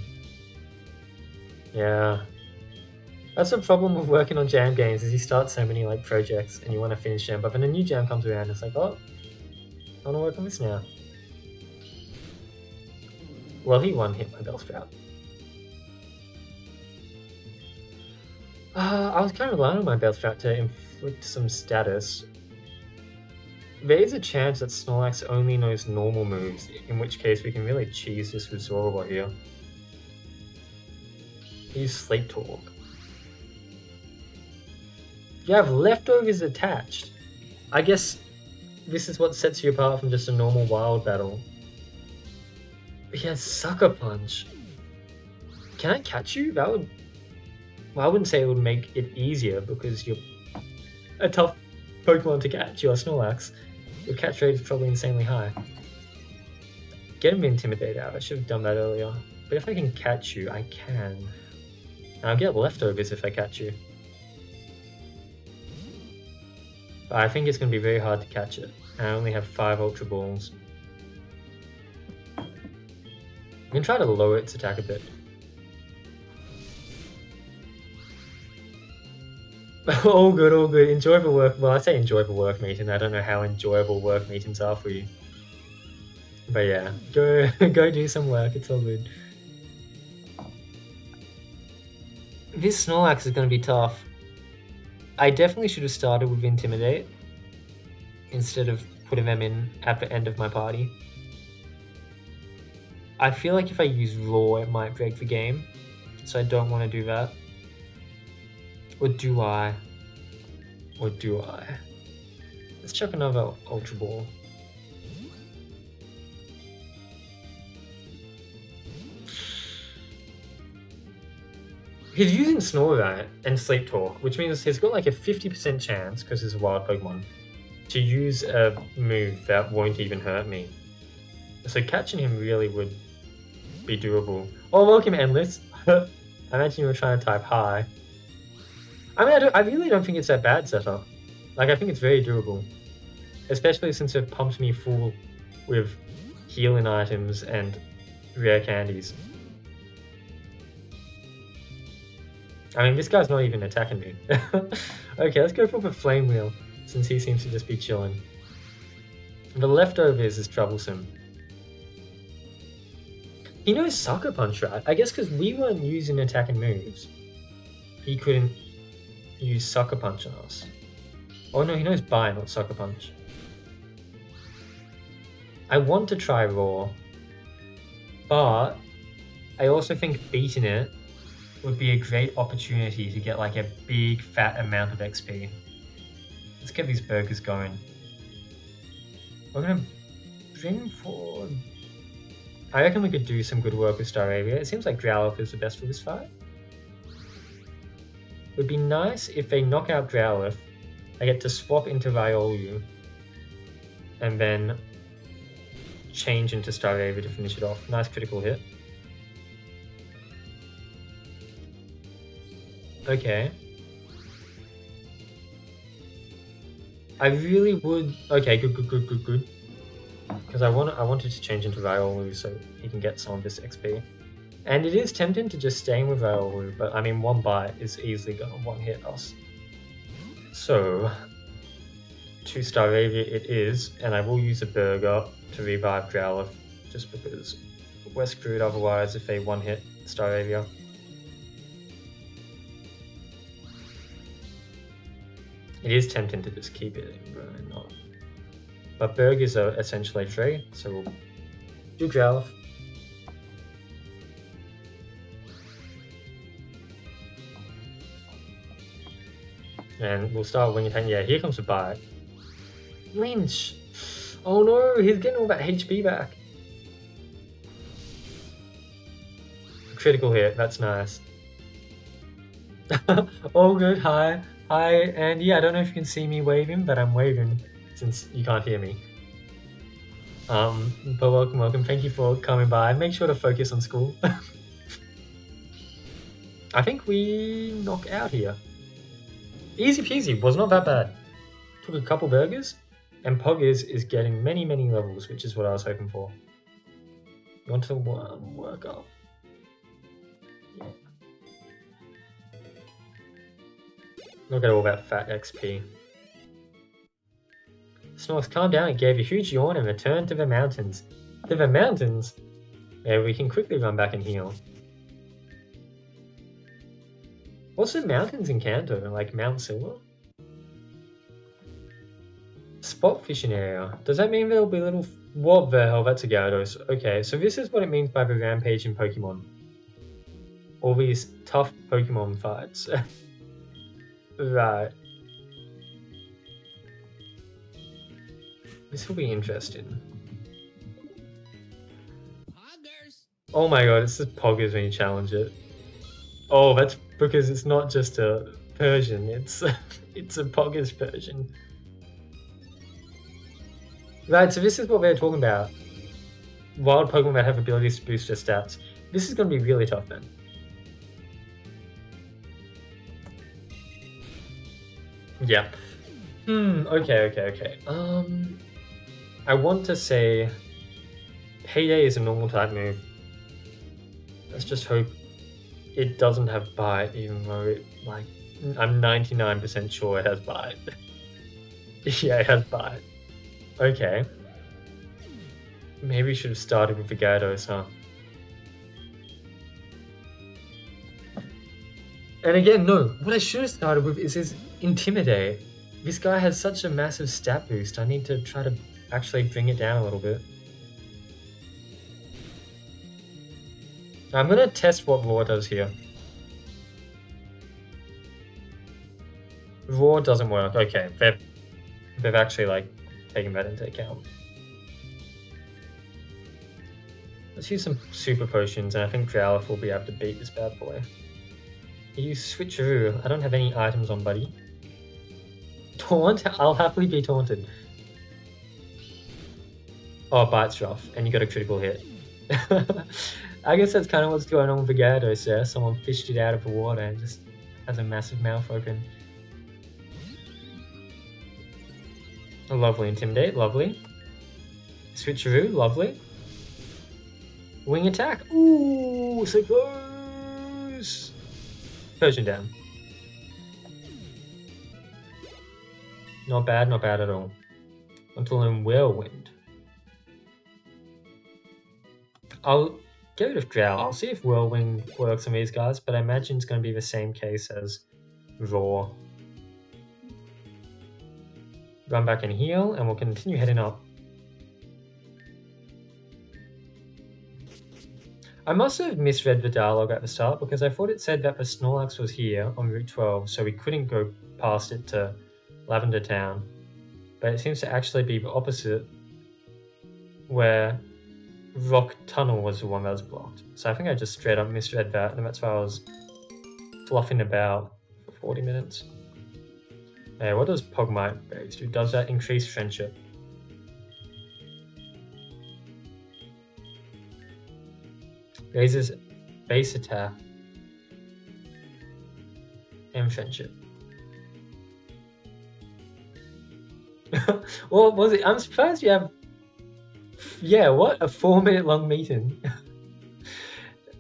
Yeah. That's the problem with working on jam games, is you start so many like projects and you want to finish them, but then a new jam comes around, it's like, oh, I want to work on this now. Well, he one-hit my Bellsprout. I was kind of relying on my Bellsprout to inflict some status. There is a chance that Snorlax only knows normal moves, in which case we can really cheese this with Zorobot here. Use Sleep Talk. You have leftovers attached. I guess this is what sets you apart from just a normal wild battle. He has Sucker Punch. Can I catch you? That would... Well, I wouldn't say it would make it easier because you're a tough Pokemon to catch. You're a Snorlax. Your catch rate is probably insanely high. Get him intimidated out. I should have done that earlier. But if I can catch you, I can. And I'll get leftovers if I catch you. But I think it's going to be very hard to catch it. And I only have 5 Ultra Balls. I'm going to try to lower its attack a bit. All good, all good. Enjoyable work. Well, I say enjoyable work meeting. I don't know how enjoyable work meetings are for you. But yeah, go do some work. It's all good. This Snorlax is going to be tough. I definitely should have started with Intimidate instead of putting them in at the end of my party. I feel like if I use Roar, it might break the game. So I don't want to do that. Or do I? Or do I? Let's chuck another Ultra Ball. He's using Snorunt and Sleep Talk, which means he's got like a 50% chance, because he's a wild Pokemon, to use a move that won't even hurt me. So catching him really would be doable. Oh, welcome Endless! I imagine you were trying to type hi. I mean, I really don't think it's that bad setup. Like, I think it's very doable. Especially since it pumps me full with healing items and rare candies. I mean, this guy's not even attacking me. Okay, let's go for the Flame Wheel, since he seems to just be chilling. The leftovers is troublesome. He knows Sucker Punch, right? I guess because we weren't using attacking moves, he couldn't use Sucker Punch on us. Oh no, he knows Bite, not Sucker Punch. I want to try Roar, but I also think beating it would be a great opportunity to get like a big fat amount of XP. Let's get these burgers going. We're gonna bring forward... I reckon we could do some good work with Staravia. It seems like Growlithe is the best for this fight. It would be nice if they knock out Growlithe, I get to swap into Riolu, and then change into Staravia to finish it off. Nice critical hit. Okay. I really would... Okay, good. Because I wanted to change into Riolu so he can get some of this XP. And it is tempting to just stay with Riolu, but I mean, one bite is easily going to one-hit us. So, 2 Staravia it is, and I will use a Burger to revive Growlithe, just because we're screwed otherwise if they one-hit Staravia. It is tempting to just keep it in, but not. But Burgers are essentially free, so we'll do Growlithe. And we'll start Wing Attack. Yeah, here comes the Bite. Lynch! Oh no, he's getting all that HP back. Critical hit, that's nice. All good, hi. Hi, Andy. I don't know if you can see me waving, but I'm waving since you can't hear me. But welcome. Thank you for coming by. Make sure to focus on school. I think we knock out here. Easy peasy, was not that bad. Took a couple burgers, and Poggers is getting many levels, which is what I was hoping for. You want to work up? Yeah. Look at all that fat XP. Snorks, calm down and gave a huge yawn and returned to the mountains. To the mountains? Yeah, we can quickly run back and heal. What's the mountains in Kanto? Like Mount Silver? Spot fishing area. Does that mean there'll be little... What the hell? That's a Gyarados. Okay, so this is what it means by the rampage in Pokemon. All these tough Pokemon fights. Right. This will be interesting. Poggers. Oh my god, it's just Poggers when you challenge it. Oh, that's because it's not just a Persian, it's it's a Poggers Persian. Right, so this is what we're talking about. Wild Pokemon that have abilities to boost their stats. This is going to be really tough then. Yeah. Okay. I want to say Payday is a normal type move. Let's just hope it doesn't have Bite, even though it, like, I'm 99% sure it has Bite. Yeah, it has Bite. Okay. Maybe we should have started with the Gyarados, huh? And again, no, what I should have started with is his Intimidate. This guy has such a massive stat boost, I need to try to actually bring it down a little bit. I'm gonna test what Roar does here. Roar doesn't work. Okay, they've actually like taken that into account. Let's use some super potions, and I think Growlithe will be able to beat this bad boy. You switcheroo. I don't have any items on, buddy. Taunt? I'll happily be taunted. Oh, Bite's rough, and you got a critical hit. I guess that's kind of what's going on with the Gyarados there. Someone fished it out of the water and just has a massive mouth open. A lovely Intimidate, lovely. Switcheroo, lovely. Wing attack, ooh, so close. Persian down. Not bad at all. Until in Whirlwind. I'll get rid of Drow. I'll see if Whirlwind works on these guys, but I imagine it's going to be the same case as Roar. Run back and heal, and we'll continue heading up. I must have misread the dialogue at the start because I thought it said that the Snorlax was here on Route 12, so we couldn't go past it to Lavender Town. But it seems to actually be the opposite, where Rock Tunnel was the one that was blocked. So I think I just straight up misread that, and that's why I was fluffing about for 40 minutes. Hey, what does Pugmite base do? Does that increase friendship? Raises base attack and friendship. What was it? I'm surprised you have... Yeah, what? A 4-minute long meeting.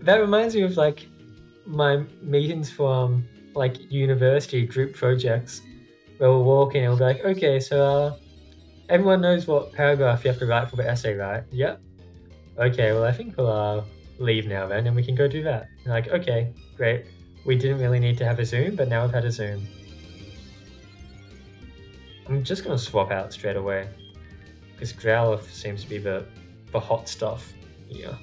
That reminds me of like my meetings from like university group projects where we're walking and we'll be like, okay, so everyone knows what paragraph you have to write for the essay, right? Yep. Okay, well I think we'll leave now then and we can go do that. And like, okay, great. We didn't really need to have a Zoom, but now we've had a Zoom. I'm just gonna swap out straight away because Growlithe seems to be the hot stuff here.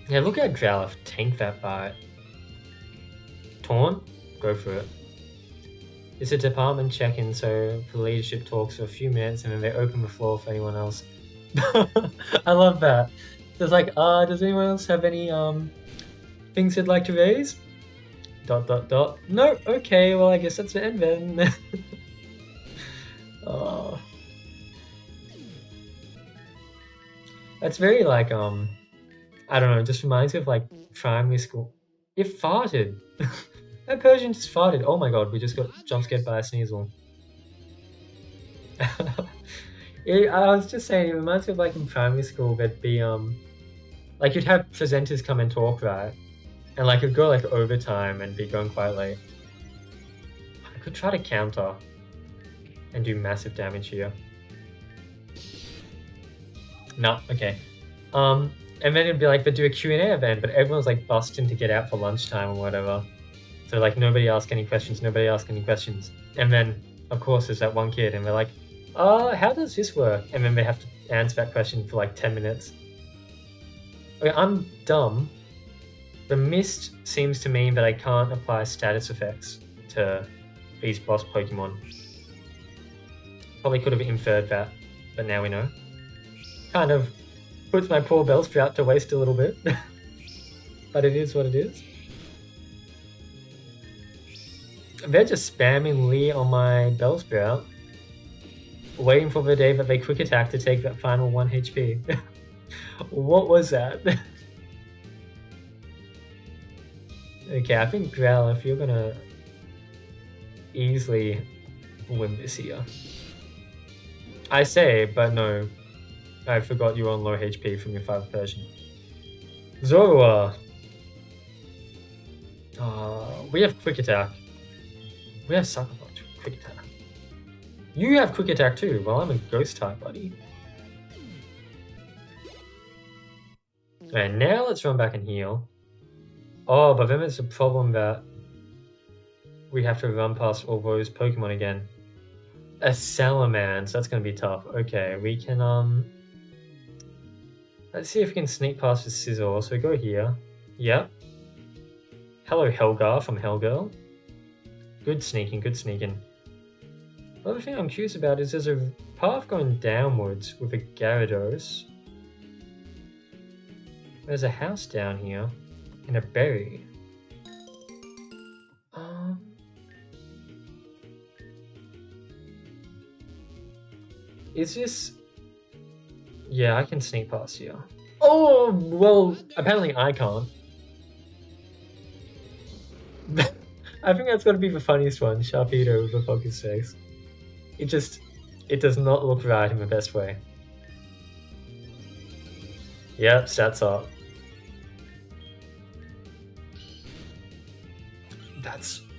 Yeah, look at Growlithe tank that Bite. Taunt? Go for it. It's a department check-in, so the leadership talks for a few minutes and then they open the floor for anyone else. I love that. It's like, does anyone else have any things they'd like to raise? ... No, okay, well I guess that's the end then. Oh. That's very like I don't know, it just reminds me of like primary school. It farted. That Persian just farted. Oh my god, we just got jump scared by a Sneasel. I was just saying, it reminds me of like in primary school there'd be Like, you'd have presenters come and talk, right? And like, it'd go like overtime and be going quite late. I could try to counter and do massive damage here. No, okay. And then it'd be like, they do a Q&A event, but everyone's like busting to get out for lunchtime or whatever. So like, nobody asked any questions, And then, of course, there's that one kid and they're like, how does this work? And then they have to answer that question for like 10 minutes. Okay, I'm dumb. The mist seems to mean that I can't apply status effects to these boss Pokemon. Probably could have inferred that, but now we know. Kind of puts my poor Bellsprout to waste a little bit. But it is what it is. They're just spamming Lee on my Bellsprout, waiting for the day that they quick attack to take that final 1 HP. What was that? Okay, I think Growlithe, you're gonna easily win this here. I say, but no. I forgot you were on low HP from your 5th version. Zorua! We have Quick Attack. We have Sucker Punch. Quick Attack. You have Quick Attack too. Well, I'm a Ghost type, buddy. Alright, now let's run back and heal. Oh, but then there's a problem that we have to run past all those Pokemon again. A Salamence, that's gonna be tough. Okay, we can let's see if we can sneak past the Scizor. So we go here. Yep. Hello, Helgar from Hellgirl. Good sneaking, good sneaking. The other thing I'm curious about is there's a path going downwards with a Gyarados. There's a house down here and a berry. Is this... Yeah, I can sneak past here. Oh, well, apparently I can't. I think that's gotta be the funniest one, Sharpedo with a focus face. It does not look right in the best way. Yep, stats up.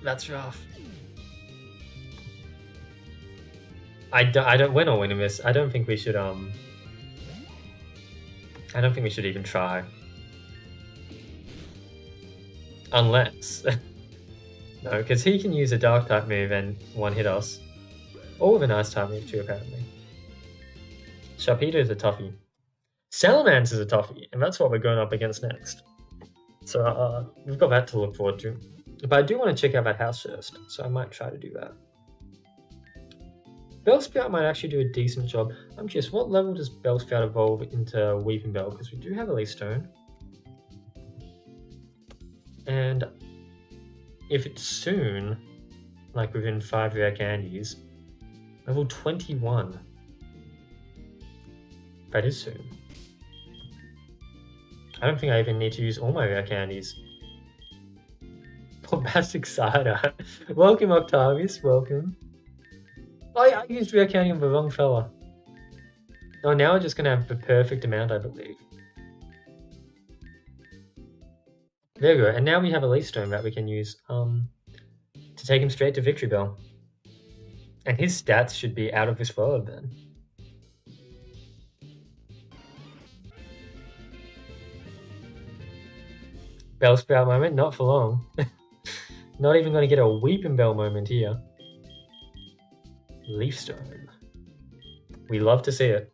That's rough. We're not winning this. I don't think we should even try. Unless... no, because he can use a dark type move and one-hit us. Or with a nice type move too, apparently. Sharpedo is a toughie. Salamence is a toughie, and that's what we're going up against next. So we've got that to look forward to. But I do want to check out that house first, so I might try to do that. Bellsprout might actually do a decent job. I'm curious, what level does Bellsprout evolve into Weeping Bell? Because we do have a Leaf Stone. And if it's soon, like within 5 rare candies, level 21. That is soon. I don't think I even need to use all my rare candies. Bombastic Cider. Welcome, Octavius, welcome. Oh yeah, I used rare candy on the wrong fella. Oh, now we're just gonna have the perfect amount, I believe. There we go, and now we have a Leaf Stone that we can use to take him straight to Victory Bell. And his stats should be out of this world then. Bellsprout moment, not for long. Not even gonna get a Weeping Bell moment here. Leaf Stone. We love to see it.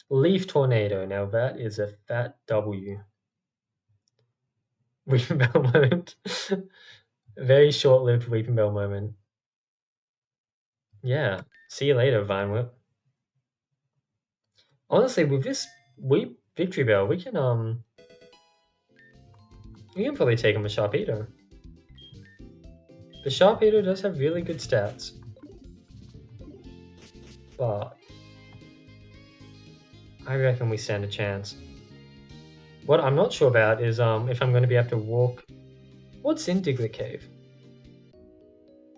Leaf Tornado. Now that is a fat W. Weeping Bell moment. Very short-lived Weeping Bell moment. Yeah. See you later, Vine Whip. Honestly, with this Victory Bell, we can probably take him a Sharpedo. The Sharpedo does have really good stats. But I reckon we stand a chance. What I'm not sure about is if I'm going to be able to walk. What's in Diglett Cave?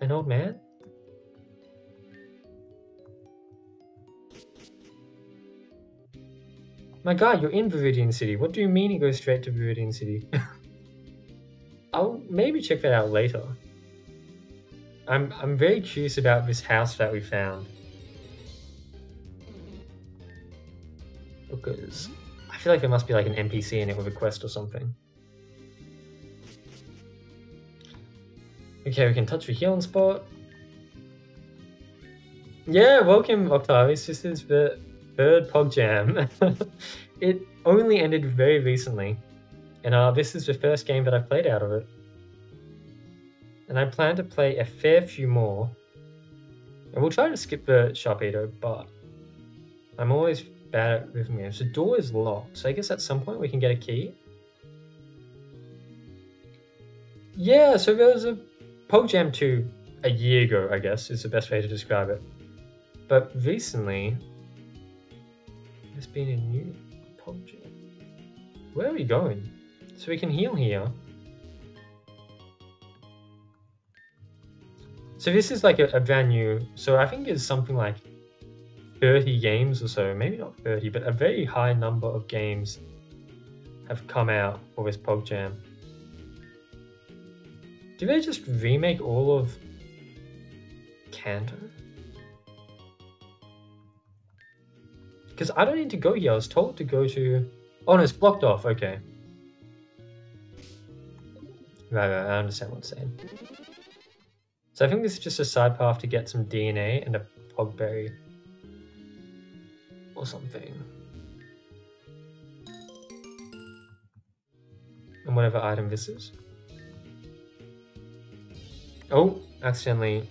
An old man? My god, you're in Viridian City. What do you mean you go straight to Viridian City? I'll maybe check that out later. I'm very curious about this house that we found. Because I feel like there must be like an NPC in it with a quest or something. Okay, we can touch the healing spot. Yeah, welcome Octavius. This is the third Pog Jam. It only ended very recently. And this is the first game that I've played out of it. And I plan to play a fair few more. And we'll try to skip the Sharpedo, but I'm always bad at rhythm games. The door is locked, so I guess at some point we can get a key. Yeah, so there was a Pog Jam 2 a year ago, I guess, is the best way to describe it. But recently, there's been a new Pog Jam. Where are we going? So we can heal here. So this is like a brand new, so I think it's something like 30 games or so, maybe not 30, but a very high number of games have come out for this Pog Jam. Did they just remake all of Kanto? Because I don't need to go here, I was told to go to... Oh no, it's blocked off, okay. Right, I understand what it's saying. So I think this is just a side path to get some DNA and a Pogberry. Or something. And whatever item this is. Oh, accidentally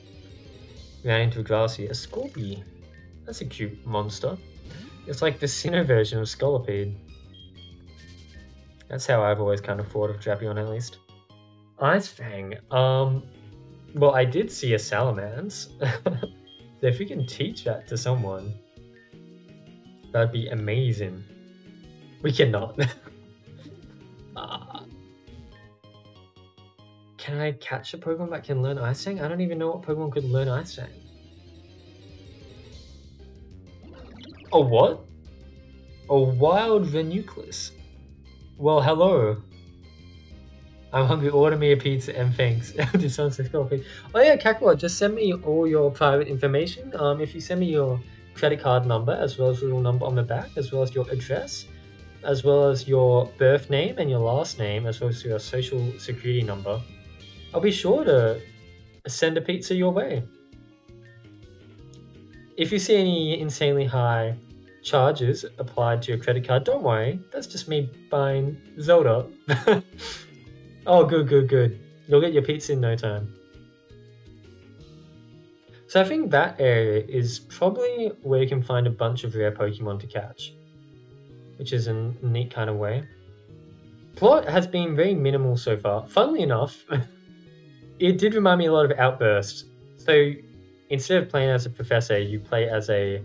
ran into a Grassy. A Scorpy. That's a cute monster. It's like the Sinnoh version of Scolipede. That's how I've always kind of thought of Drapion, at least. Ice Fang. Well, I did see a Salamence. So if we can teach that to someone, that'd be amazing. We cannot. Can I catch a Pokemon that can learn Ice Fang? I don't even know what Pokemon could learn Ice Fang. Oh, what? A wild Venucleus. Well, hello. I'm hungry, order me a pizza and thanks. This sounds like coffee. Oh yeah, Kakarot, just send me all your private information. If you send me your credit card number, as well as a little number on the back, as well as your address, as well as your birth name and your last name, as well as your social security number, I'll be sure to send a pizza your way. If you see any insanely high charges applied to your credit card, don't worry, that's just me buying Zelda. Oh, good. You'll get your pizza in no time. So I think that area is probably where you can find a bunch of rare Pokemon to catch, which is a neat kind of way. Plot has been very minimal so far. Funnily enough, it did remind me a lot of Outburst. So instead of playing as a professor, you play as a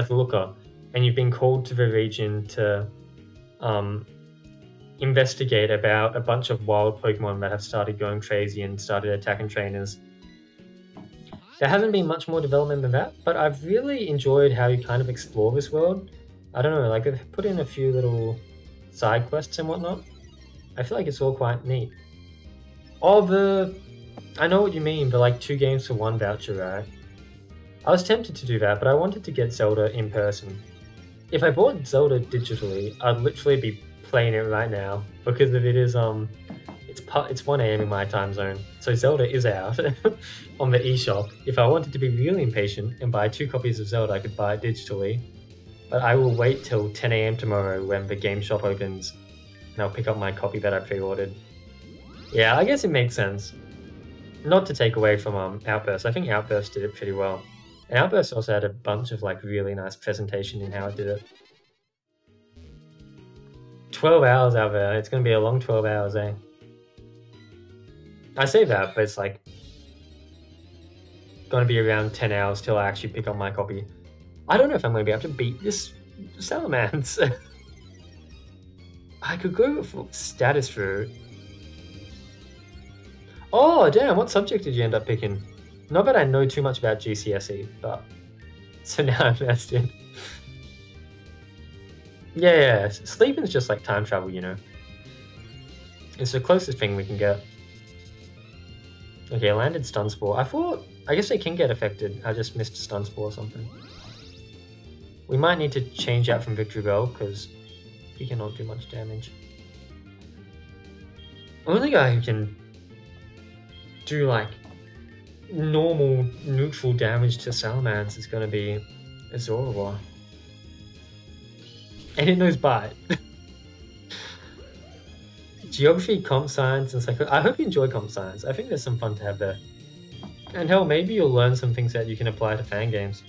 looker, and you've been called to the region to investigate about a bunch of wild Pokemon that have started going crazy and started attacking trainers. There hasn't been much more development than that, but I've really enjoyed how you kind of explore this world. I don't know, like they've put in a few little side quests and whatnot. I feel like it's all quite neat. I know what you mean, but like 2 games for 1 voucher, right? I was tempted to do that, but I wanted to get Zelda in person. If I bought Zelda digitally, I'd literally be playing it right now, because if it is it's 1 AM in my time zone, so Zelda is out on the eShop. If I wanted to be really impatient and buy 2 copies of Zelda, I could buy it digitally, but I will wait till 10 AM tomorrow when the game shop opens, and I'll pick up my copy that I pre-ordered. Yeah, I guess it makes sense. Not to take away from Outburst, I think Outburst did it pretty well. And Outburst also had a bunch of like really nice presentation in how it did it. 12 hours out there. It's going to be a long 12 hours, eh? I say that, but it's like going to be around 10 hours till I actually pick up my copy. I don't know if I'm going to be able to beat this Salamence. I could go for status fruit. Oh, damn, what subject did you end up picking? Not that I know too much about GCSE, but... So now I'm invested. Yeah, sleeping's just like time travel, you know? It's the closest thing we can get. Okay, I landed stun spore. I guess they can get affected. I just missed stun spore or something. We might need to change out from Victory Bell, because he cannot do much damage. Only guy who can do like normal neutral damage to Salamence is going to be Azoriwa. And it knows Bite. Geography, comp science, and psycho. I hope you enjoy comp science. I think there's some fun to have there. And hell, maybe you'll learn some things that you can apply to fan games.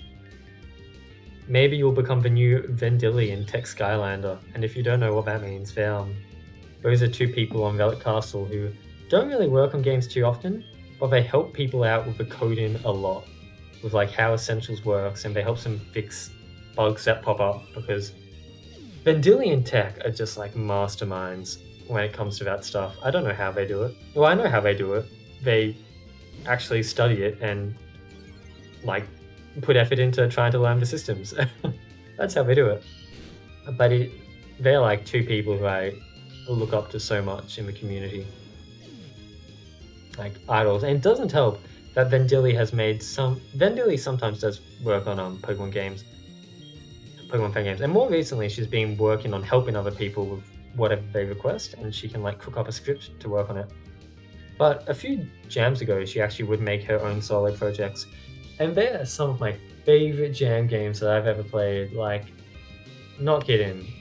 Maybe you'll become the new Vendilli in Tech Skylander. And if you don't know what that means, those are two people on Relic Castle who don't really work on games too often, but they help people out with the coding a lot, with like how Essentials works, and they help them fix bugs that pop up, because Vendilli and Tech are just like masterminds when it comes to that stuff. I don't know how they do it. Well, I know how they do it. They actually study it and like put effort into trying to learn the systems. That's how they do it. But they're like two people who I look up to so much in the community. Like idols. And it doesn't help that Vendilli has made some... Vendilli sometimes does work on Pokemon games. Pokemon fan games. And more recently, she's been working on helping other people with whatever they request, and she can like cook up a script to work on it. But a few jams ago, she actually would make her own solo projects. And they are some of my favorite jam games that I've ever played. Like, not kidding.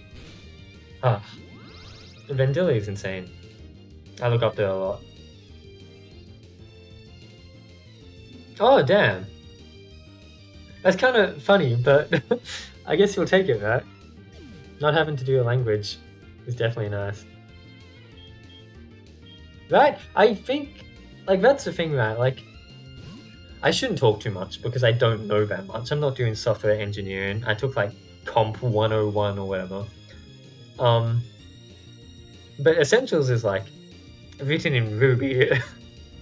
Vendilli is insane. I look up to her a lot. Oh, damn. That's kind of funny, but I guess you'll take it, right? Not having to do a language is definitely nice. Right? I think, like, that's the thing, right? Like, I shouldn't talk too much because I don't know that much. I'm not doing software engineering. I took, like, Comp 101 or whatever. But Essentials is, like, written in Ruby.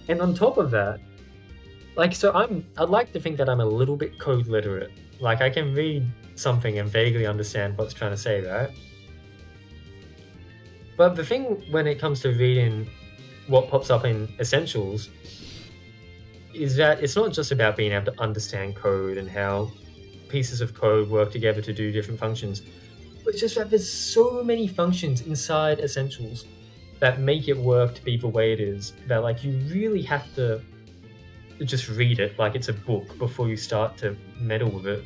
And on top of that, like, so I'd like to think that I'm a little bit code literate. Like, I can read something and vaguely understand what it's trying to say, right? But the thing when it comes to reading what pops up in Essentials is that it's not just about being able to understand code and how pieces of code work together to do different functions. But it's just that there's so many functions inside Essentials that make it work to be the way it is, that like you really have to just read it like it's a book before you start to meddle with it,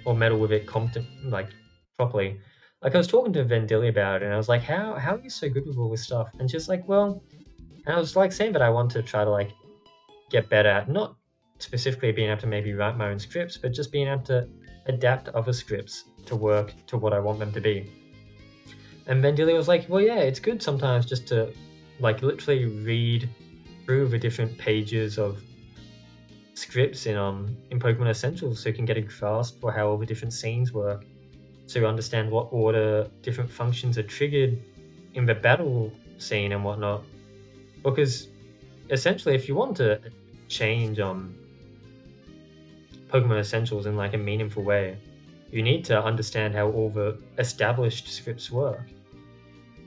or meddle with it properly. Like I was talking to Vendilli about it, and I was like, how are you so good with all this stuff? And she's like, well, and I was like saying that I want to try to like get better at not specifically being able to maybe write my own scripts, but just being able to adapt other scripts to work to what I want them to be. And Vendilli was like, well, yeah, it's good sometimes just to like literally read through the different pages of scripts in Pokemon Essentials so you can get a grasp for how all the different scenes work, so you understand what order different functions are triggered in the battle scene and whatnot. Because essentially, if you want to change Pokemon Essentials in like a meaningful way, you need to understand how all the established scripts work.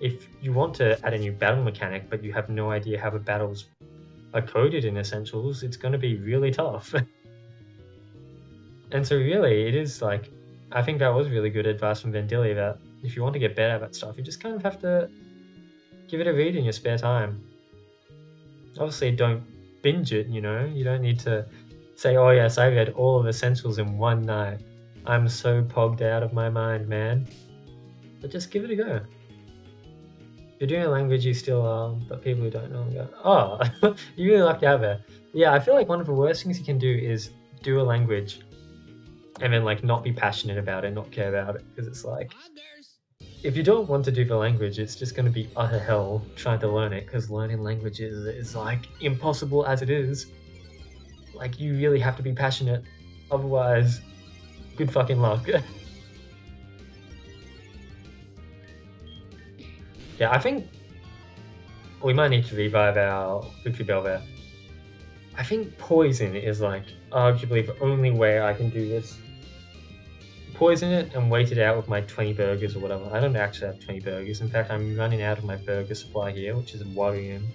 If you want to add a new battle mechanic but you have no idea how the battles are coded in Essentials, it's going to be really tough. And so really, it is like, I think that was really good advice from Vendilli, that if you want to get better at that stuff, you just kind of have to give it a read in your spare time. Obviously, don't binge it, you know? You don't need to say, oh yes, I read all of Essentials in one night. I'm so pogged out of my mind, man. But just give it a go. If you're doing a language, you still are, but people who don't know go, oh, you really lucked out there. Yeah, I feel like one of the worst things you can do is do a language and then like not be passionate about it, not care about it, because it's like, if you don't want to do the language, it's just going to be utter hell trying to learn it, because learning languages is like impossible as it is. Like, you really have to be passionate, otherwise, good fucking luck. Okay, I think we might need to revive our Victory Bell there. I think poison is like arguably the only way I can do this. Poison it and wait it out with my 20 burgers or whatever. I don't actually have 20 burgers. In fact, I'm running out of my burger supply here, which is worrying.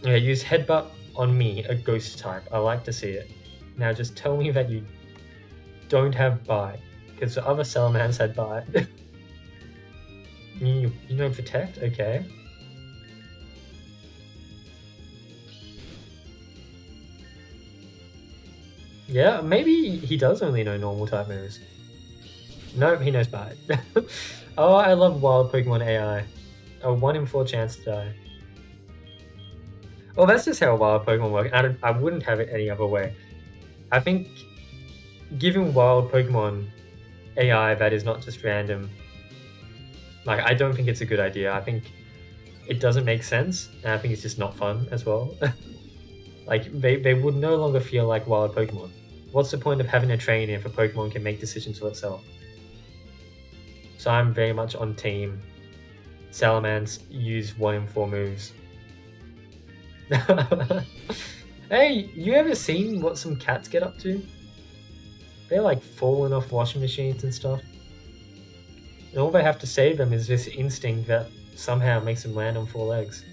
Yeah, use headbutt on me, a ghost type. I like to see it. Now just tell me that you don't have bite, because the other salamanders had bite. you know protect? Okay. Yeah, maybe he does only know normal type moves. No, he knows bite. Oh, I love wild Pokemon AI. A 1 in 4 chance to die. Well, that's just how wild Pokemon work. I wouldn't have it any other way. I think giving wild Pokemon AI that is not just random, like, I don't think it's a good idea. I think it doesn't make sense, and I think it's just not fun as well. Like, they would no longer feel like wild Pokemon. What's the point of having a trainer if a Pokemon can make decisions for itself? So I'm very much on team Salamence use 1 in 4 moves. Hey, you ever seen what some cats get up to? They're like falling off washing machines and stuff. And all they have to save them is this instinct that somehow makes them land on 4 legs.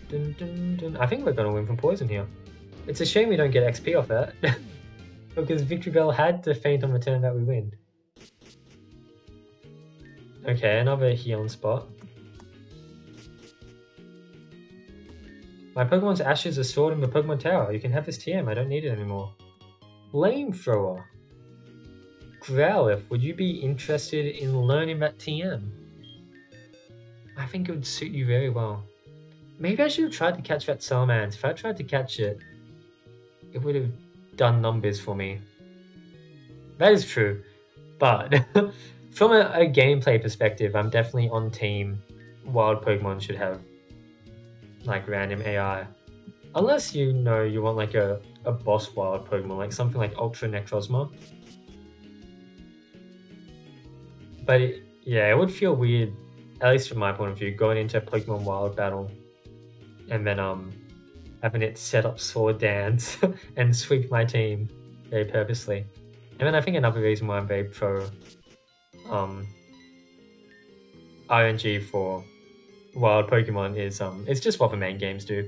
Dun, dun, dun. I think we're gonna win from poison here. It's a shame we don't get XP off that. Because Victory Bell had to faint on the turn that we win. Okay, another healing spot. My Pokemon's ashes are stored in the Pokemon Tower. You can have this TM, I don't need it anymore. Flamethrower. Growlithe, would you be interested in learning that TM? I think it would suit you very well. Maybe I should have tried to catch that Salamence. If I tried to catch it, it would have done numbers for me. That is true, but from a gameplay perspective, I'm definitely on team wild Pokemon should have like random AI. Unless you know you want like a boss wild Pokemon, like something like Ultra Necrozma. But yeah, it would feel weird, at least from my point of view, going into a Pokemon Wild battle and then having it set up Sword Dance and sweep my team very purposely. And then I think another reason why I'm very pro RNG for wild Pokemon is it's just what the main games do.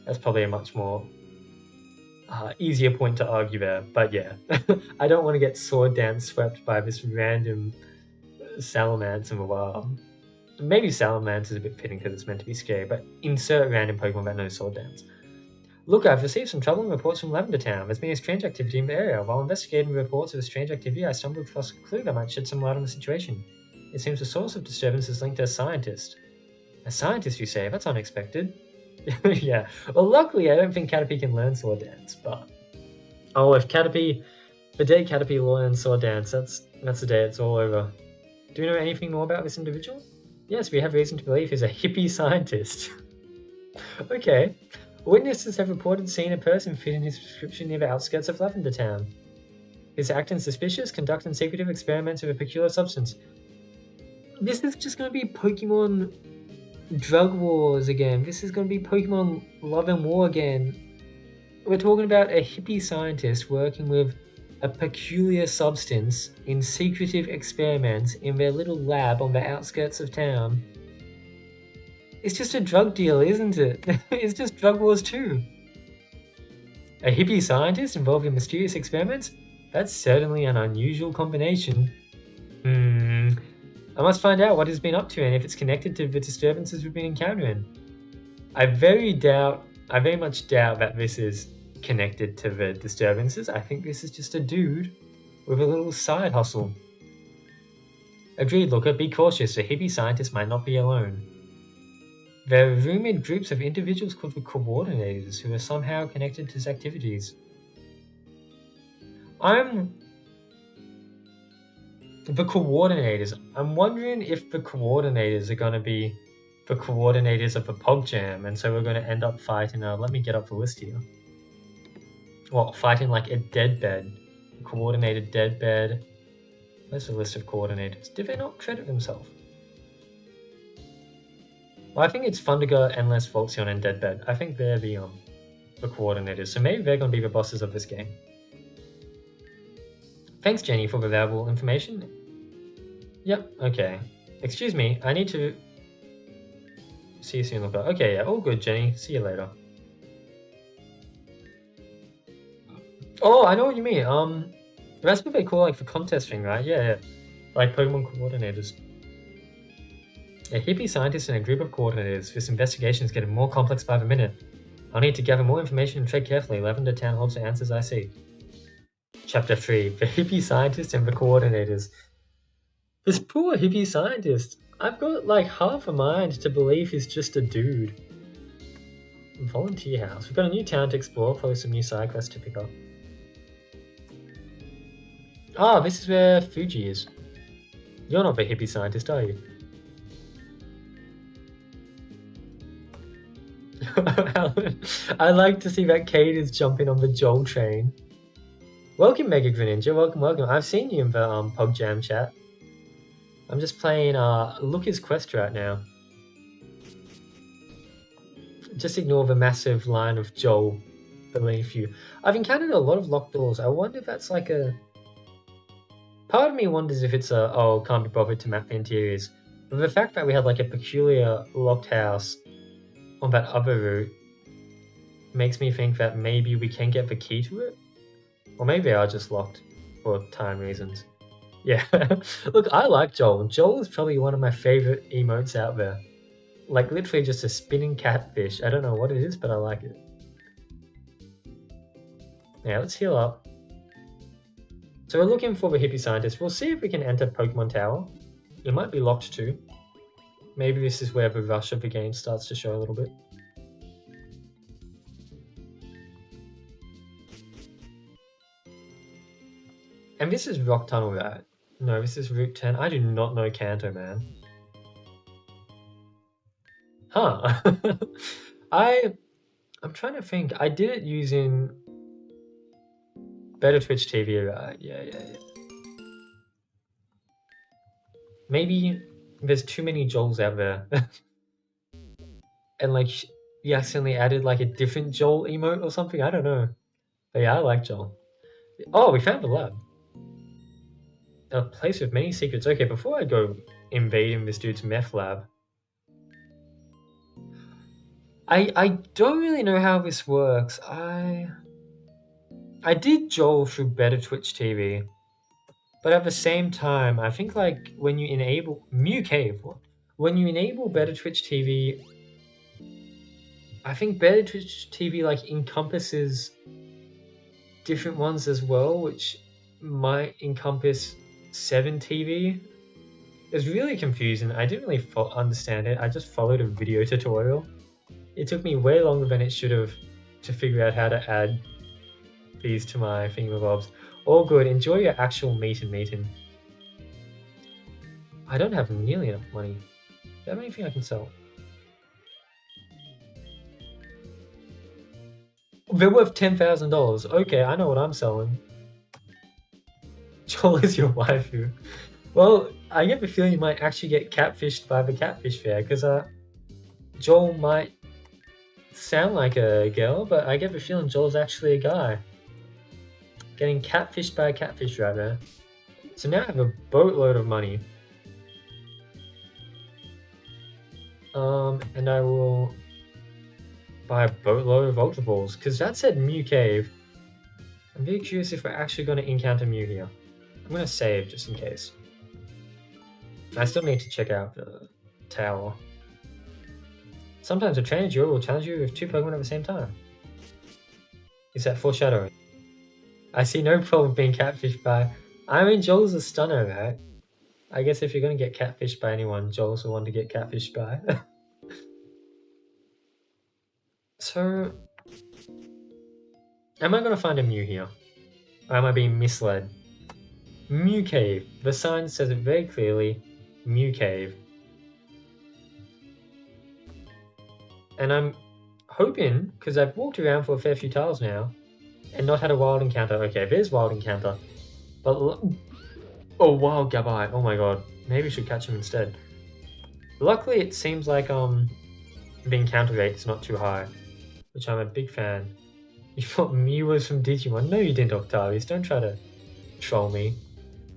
That's probably a much more easier point to argue there. But yeah, I don't want to get Sword Dance swept by this random Salamence in the wild. Maybe Salamence is a bit fitting because it's meant to be scary, but insert random Pokemon that knows Sword Dance. Look, I've received some troubling reports from Lavender Town. There's been a strange activity in the area. While investigating reports of a strange activity, I stumbled across a clue that might shed some light on the situation. It seems the source of disturbance is linked to a scientist. A scientist, you say? That's unexpected. Yeah. Well, luckily, I don't think Caterpie can learn Sword Dance, but... Oh, if Caterpie... The day Caterpie learns Sword Dance, that's the day it's all over. Do you know anything more about this individual? Yes, we have reason to believe he's a hippie scientist. Okay. Witnesses have reported seeing a person fitting his description near the outskirts of Lavender Town. He's acting suspicious, conducting secretive experiments with a peculiar substance. This is just going to be Pokemon drug wars again. This is going to be Pokemon love and war again. We're talking about a hippie scientist working with a peculiar substance in secretive experiments in their little lab on the outskirts of town. It's just a drug deal, isn't it? It's just drug wars too. A hippie scientist involved in mysterious experiments? That's certainly an unusual combination. I must find out what he's been up to and if it's connected to the disturbances we've been encountering. I very much doubt that this is connected to the disturbances. I think this is just a dude with a little side hustle. Agreed, Looker, be cautious. A hippie scientist might not be alone. There are rumored groups of individuals called the Coordinators who are somehow connected to his activities. The Coordinators. I'm wondering if the Coordinators are going to be the coordinators of the PogJam, and so we're going to end up fighting, let me get up the list here. Well, fighting like a deadbed. A coordinated deadbed. Where's the list of coordinators? Did they not credit themselves? Well, I think it's Fundiger, Endless, Volxion, and Deadbed. I think they're the coordinators, so maybe they're gonna be the bosses of this game. Thanks, Jenny, for the valuable information. Yep, okay. Excuse me, I need to... See you soon, look up. Okay, yeah, all good, Jenny. See you later. Oh, I know what you mean. That's what they call, like, the contest thing, right? Yeah. Like Pokemon coordinators. A hippie scientist and a group of coordinators. This investigation is getting more complex by the minute. I'll need to gather more information and tread carefully. Lavender Town holds the answers I seek. Chapter 3. The hippie scientist and the coordinators. This poor hippie scientist. I've got like half a mind to believe he's just a dude. Volunteer house. We've got a new town to explore, probably some new side quests to pick up. Ah, this is where Fuji is. You're not the hippie scientist, are you? I like to see that Kate is jumping on the Joel train. Welcome, Mega Greninja. Welcome. I've seen you in the Pog Jam chat. I'm just playing Lucas Quest right now. Just ignore the massive line of Joel beneath you. I've encountered a lot of locked doors. I wonder if that's like a... Part of me wonders if it's a, oh, can't be bothered to map the interiors. But the fact that we had like a peculiar locked house on that other route makes me think that maybe we can get the key to it? Or maybe they are just locked for time reasons. Yeah, look, I like Joel. Joel is probably one of my favorite emotes out there. Like literally just a spinning catfish. I don't know what it is, but I like it. Yeah, let's heal up. So we're looking for the hippie scientist. We'll see if we can enter Pokemon Tower. It might be locked too. Maybe this is where the rush of the game starts to show a little bit. And this is Rock Tunnel, right? No, this is Route 10. I do not know Kanto, man. Huh. I'm trying to think. I did it using Better Twitch TV, right? Yeah. Maybe there's too many Joels out there. And like, you accidentally added like a different Joel emote or something? I don't know. But yeah, I like Joel. Oh, we found the lab. A place with many secrets. Okay, before I go invading this dude's meth lab, I don't really know how this works. I did Joel through Better Twitch TV, but at the same time, I think like when you enable Mew Cave, when you enable Better Twitch TV, I think Better Twitch TV like encompasses different ones as well, which might encompass 7 TV. It's really confusing. I didn't really understand it. I just followed a video tutorial. It took me way longer than it should have to figure out how to add these to my thingamabobs. All good. Enjoy your actual meeting. I don't have nearly enough money. Do you have anything I can sell? They're worth $10,000. Okay, I know what I'm selling. Joel is your waifu. Well, I get the feeling you might actually get catfished by the catfish fair, because Joel might sound like a girl, but I get the feeling Joel's actually a guy. Getting catfished by a catfish right there. So now I have a boatload of money. And I will buy a boatload of Ultra Balls, because that said Mew Cave. I'm very curious if we're actually going to encounter Mew here. I'm going to save just in case. I still need to check out the tower. Sometimes a trainer duel will challenge you with 2 Pokemon at the same time. Is that foreshadowing? I see no problem being catfished by... I mean, Joel's a stunner, right? I guess if you're going to get catfished by anyone, Joel's the one to get catfished by. So... am I going to find a Mew here? Or am I being misled? Mew Cave. The sign says it very clearly. Mew Cave. And I'm hoping, because I've walked around for a fair few tiles now, and not had a wild encounter. Okay, there's wild encounter. But Oh wow, Gabai. Oh my god. Maybe we should catch him instead. Luckily, it seems like being counter rate's not too high, which I'm a big fan. You thought Mew was from Digimon? No, you didn't, Octavius. Don't try to troll me.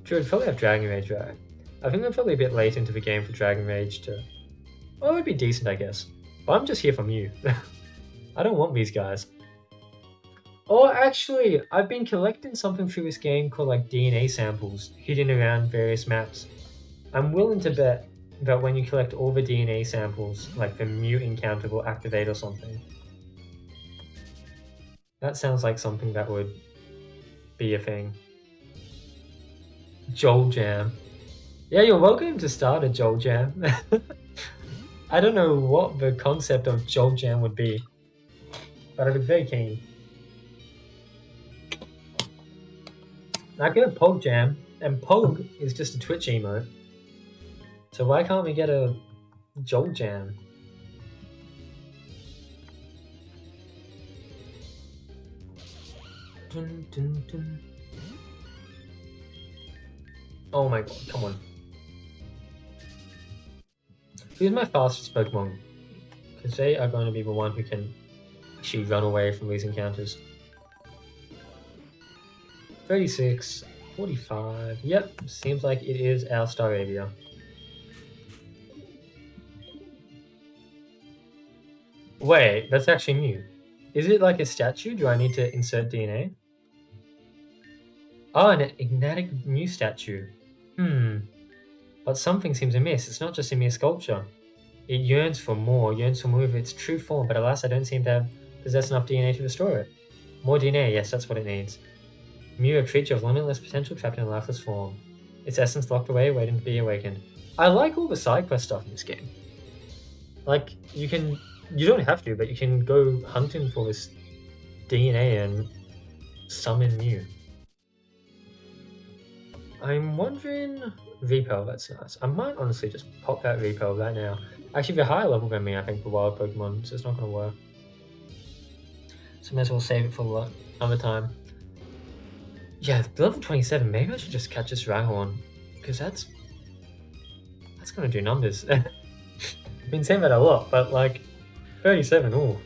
True, it'd probably have Dragon Rage, right? I think I'm probably a bit late into the game for Dragon Rage to... Well, it would be decent, I guess. But I'm just here for Mew. I don't want these guys. Oh, actually, I've been collecting something through this game called like DNA samples hidden around various maps. I'm willing to bet that when you collect all the DNA samples, like the Mew encounter will activate or something. That sounds like something that would be a thing. Joel Jam. Yeah, you're welcome to start a Joel Jam. I don't know what the concept of Joel Jam would be, but I'd be very keen. I get a Pog Jam, and Pog is just a Twitch emote. So why can't we get a Joel Jam? Dun, dun, dun. Oh my god, come on. Who's my fastest Pokemon? Because they are going to be the one who can actually run away from these encounters. 36, 45. Yep, seems like it is our Staravia. Wait, that's actually new. Is it like a statue? Do I need to insert DNA? Oh, an enigmatic new statue. But something seems amiss. It's not just a mere sculpture. It yearns for more of its true form, but alas, I don't seem to possess enough DNA to restore it. More DNA, yes, that's what it needs. Mew, a creature of limitless potential trapped in a lifeless form. Its essence locked away, waiting to be awakened. I like all the side quest stuff in this game. Like, you don't have to, but you can go hunting for this DNA and summon Mew. I'm wondering... Repel, that's nice. I might honestly just pop that Repel right now. Actually, they're higher level than me, I think, for wild Pokemon, so it's not going to work. So may as well save it for another time. Yeah, level 27, maybe I should just catch this Rhyhorn, because that's going to do numbers. I've been saying that a lot, but like, 37, ooh.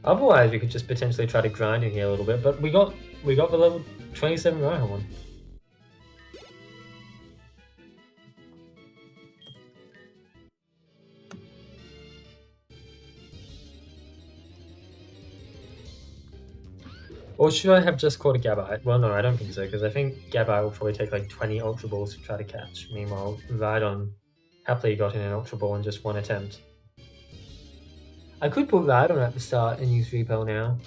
Otherwise, we could just potentially try to grind in here a little bit, but we got the level 27 Rhyhorn. Or should I have just caught a Gabite? Well, no, I don't think so, because I think Gabite will probably take like 20 Ultra Balls to try to catch. Meanwhile, Rhydon happily got in an Ultra Ball in just one attempt. I could put Rhydon at the start and use Repel now,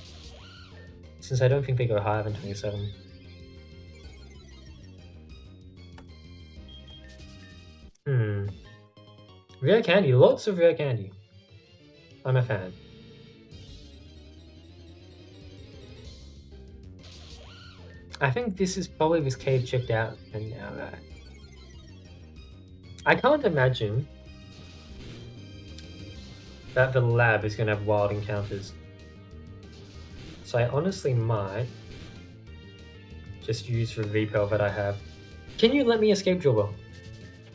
since I don't think they go higher than 27. Rare candy, lots of rare candy. I'm a fan. I think this is probably this cave checked out, and now that I can't imagine that the lab is going to have wild encounters. So I honestly might just use the Repel that I have. Can you let me escape, Jobber?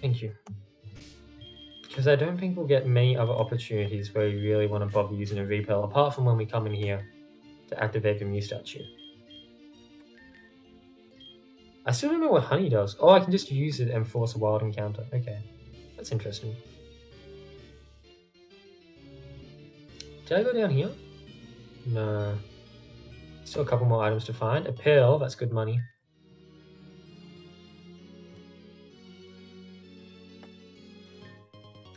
Thank you. Because I don't think we'll get many other opportunities where we really want to bother using a Repel, apart from when we come in here to activate the Mew statue. I still don't know what Honey does. Oh, I can just use it and force a wild encounter. Okay, that's interesting. Did I go down here? No. Still a couple more items to find. A pearl, that's good money.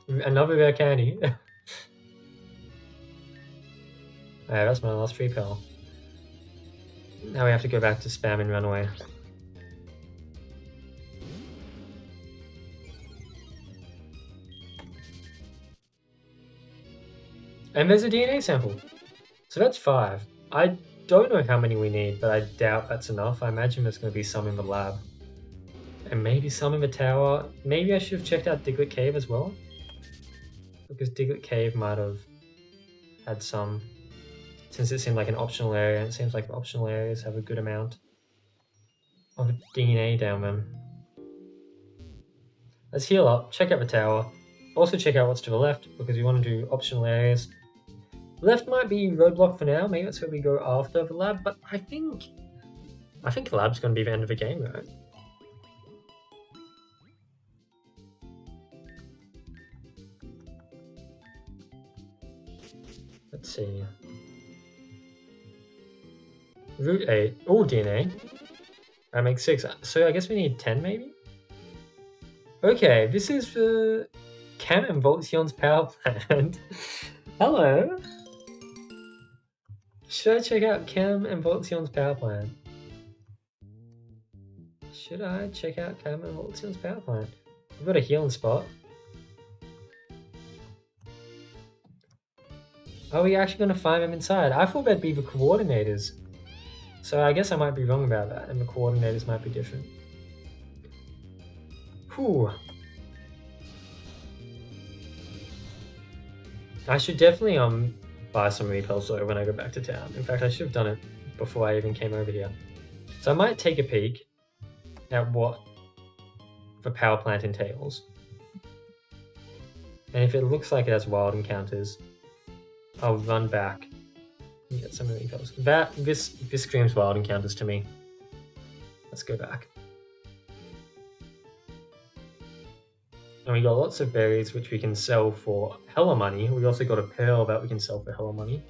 Another rare candy. Alright, that's my last free pearl. Now we have to go back to spam and run away. And there's a DNA sample. So that's 5. I don't know how many we need, but I doubt that's enough. I imagine there's going to be some in the lab. And maybe some in the tower. Maybe I should have checked out Diglett Cave as well. Because Diglett Cave might have had some. since it seemed like an optional area, and it seems like optional areas have a good amount of DNA down them. Let's heal up, check out the tower. Also check out what's to the left, because we want to do optional areas. Left might be roadblock for now, maybe that's where we go after the lab, but I think the lab's going to be the end of the game, right? Let's see. Route 8. Oh, DNA. That makes 6. So I guess we need 10 maybe? Okay, this is the Cam and Voltion's power plant. Hello. Should I check out Cam and Voltion's power plant? Should I check out Cam and Voltion's power plant? We've got a healing spot. Are we actually going to find them inside? I thought that'd be the coordinators. So I guess I might be wrong about that, and the coordinators might be different. Whew. I should definitely buy some repels though when I go back to town. In fact, I should have done it before I even came over here. So I might take a peek at what the power plant entails. And if it looks like it has wild encounters, I'll run back and get some repels. This screams wild encounters to me. Let's go back. And we got lots of berries which we can sell for hella money. We also got a pearl that we can sell for hella money.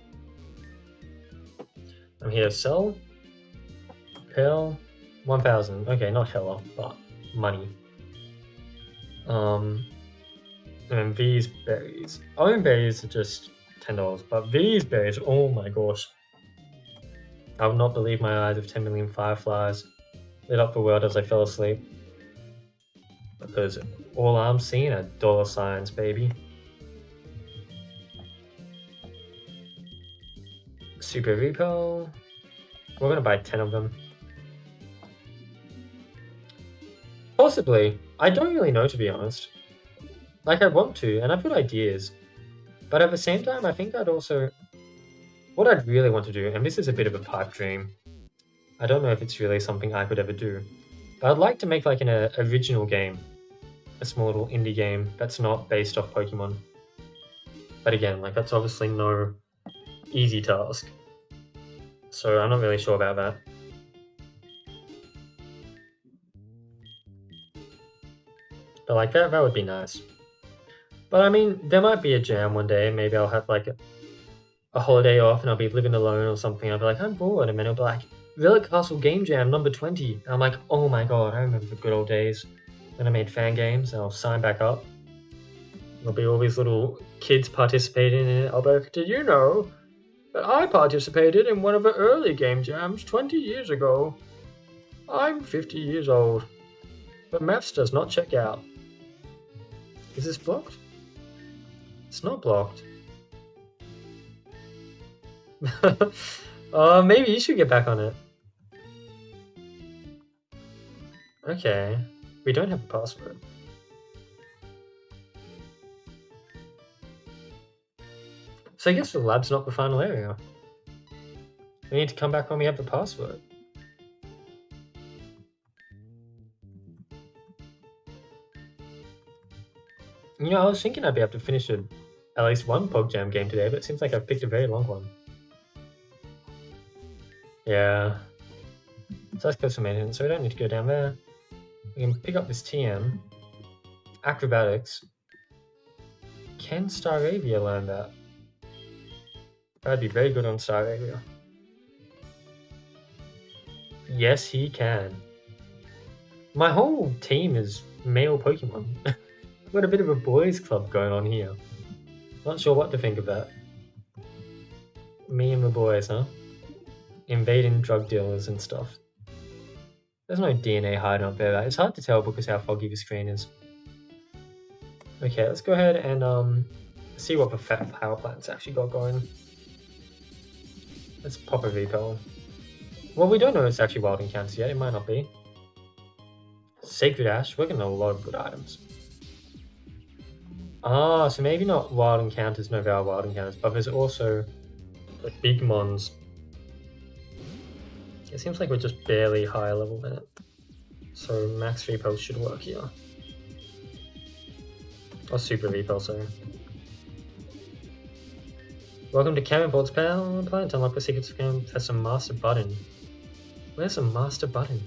I'm here to sell. Pearl, 1,000. Okay, not hella, but money. And these berries. Iron berries are just $10, but these berries, oh my gosh. I would not believe my eyes if 10 million fireflies lit up the world as I fell asleep. Because all I'm seeing are dollar signs, baby. Super Repel. We're gonna buy 10 of them. Possibly. I don't really know, to be honest. Like, I want to, and I've got ideas. But at the same time, I think I'd also... What I'd really want to do, and this is a bit of a pipe dream. I don't know if it's really something I could ever do. But I'd like to make like an original game. A small little indie game that's not based off Pokemon. But again, like that's obviously no easy task. So I'm not really sure about that. But like that would be nice. But I mean, there might be a jam one day. Maybe I'll have like a holiday off and I'll be living alone or something. I'll be like, I'm bored. And then it'll be like, Relic Castle Game Jam number 20. And I'm like, oh my god, I remember the good old days when I made fan games. And I'll sign back up. There'll be all these little kids participating in it. I'll be like, did you know that I participated in one of the early game jams 20 years ago? I'm 50 years old. But maths does not check out. Is this blocked? It's not blocked. Maybe you should get back on it. Okay. We don't have a password. So I guess the lab's not the final area. We need to come back when we have the password. You know, I was thinking I'd be able to finish at least one PogJam game today, but it seems like I've picked a very long one. Yeah. So let's go for maintenance, so we don't need to go down there. We can pick up this TM. Acrobatics. Can Staravia learn that? That'd be very good on Staravia. Yes, he can. My whole team is male Pokemon. I've got a bit of a boys club going on here. Not sure what to think of that. Me and the boys, huh? Invading drug dealers and stuff. There's no DNA hiding up there. It's hard to tell because how foggy the screen is. Okay, let's go ahead and see what the power plant's actually got going. Let's pop a repel. Well, we don't know if it's actually wild encounters yet. It might not be. Sacred Ash. We're getting a lot of good items. Ah, so maybe not wild encounters, no Val wild encounters, but there's also the big mons. It seems like we're just barely higher level than it. So max repel should work here. Or super repel, sorry. Welcome to Cannonbolt's Power Plant. Unlock the secrets of Professor Master Button. Where's the Master Button?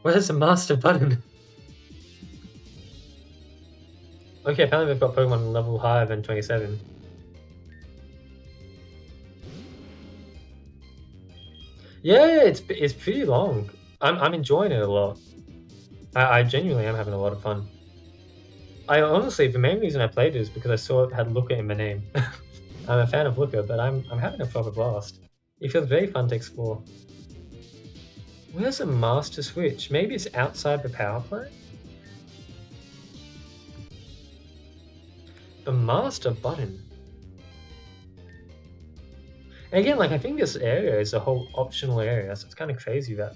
Where's the Master Button? Okay, apparently we've got Pokemon level higher than 27. Yeah, it's pretty long. I'm enjoying it a lot. I genuinely am having a lot of fun. I honestly, the main reason I played it is because I saw it had Looker in the name. I'm a fan of Looker, but I'm having a proper blast. It feels very fun to explore. Where's the Master Switch? Maybe it's outside the power plant? The Master Button. And again, like, I think this area is a whole optional area, so it's kind of crazy that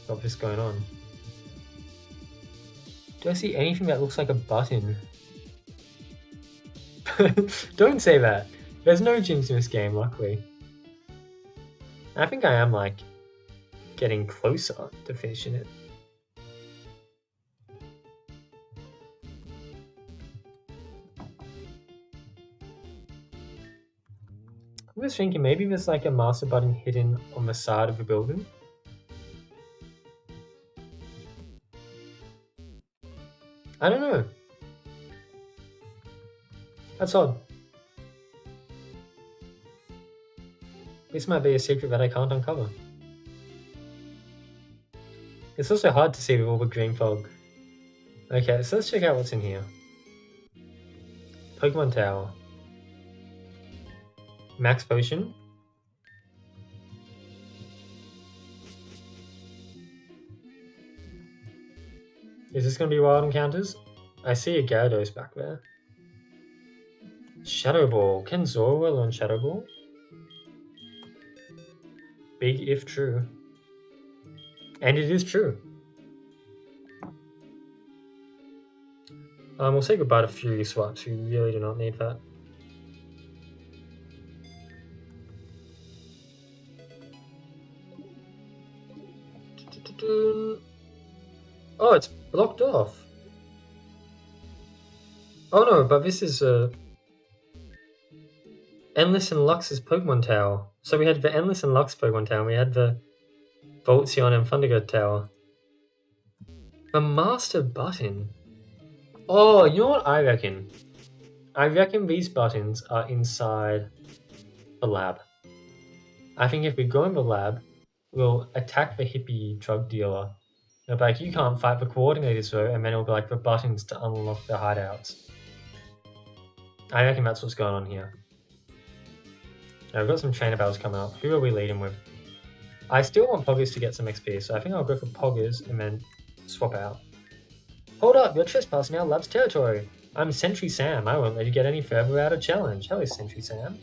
got this going on. Do I see anything that looks like a button? Don't say that. There's no gyms in this game, luckily. I think I am, like, getting closer to finishing it. I'm just thinking maybe there's like a master button hidden on the side of the building. I don't know. That's odd. This might be a secret that I can't uncover. It's also hard to see with all the green fog. Okay, so let's check out what's in here. Pokemon Tower. Max Potion. Is this going to be wild encounters? I see a Gyarados back there. Shadow Ball. Can Zora learn Shadow Ball? Big if true. And it is true. We'll say goodbye to Fury Swaps. We really do not need that. Oh, it's blocked off. Oh no, but this is Endless and Lux's Pokemon Tower. So we had the Endless and Lux Pokemon Tower, and we had the Voltzion and Thundergird Tower. The Master Button. Oh, you know what I reckon? I reckon these buttons are inside the lab. I think if we go in the lab, we'll attack the hippie drug dealer. They'll be like, you can't fight the coordinators though, and then it'll be like the buttons to unlock the hideouts. I reckon that's what's going on here. Now we've got some trainer battles coming up. Who are we leading with? I still want Poggers to get some XP, so I think I'll go for Poggers and then swap out. Hold up, you're trespassing our lab's territory. I'm Sentry Sam. I won't let you get any further out of challenge. Hello, Sentry Sam.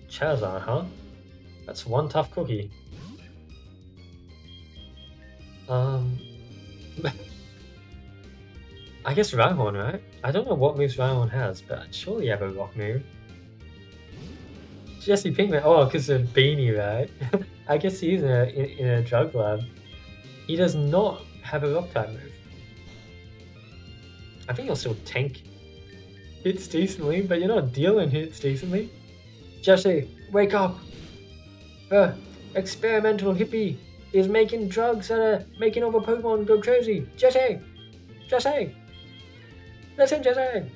Charizard, huh? That's one tough cookie. I guess Rhyhorn, right? I don't know what moves Rhyhorn has, but surely you have a rock move. Jesse Pinkman, oh, because of Beanie, right? I guess he's in a drug lab. He does not have a rock type move. I think he'll still tank hits decently, but you're not dealing hits decently. Jesse, wake up! The experimental hippie is making drugs that are making all the Pokemon go crazy. Jesse! Jesse! Listen, Jesse!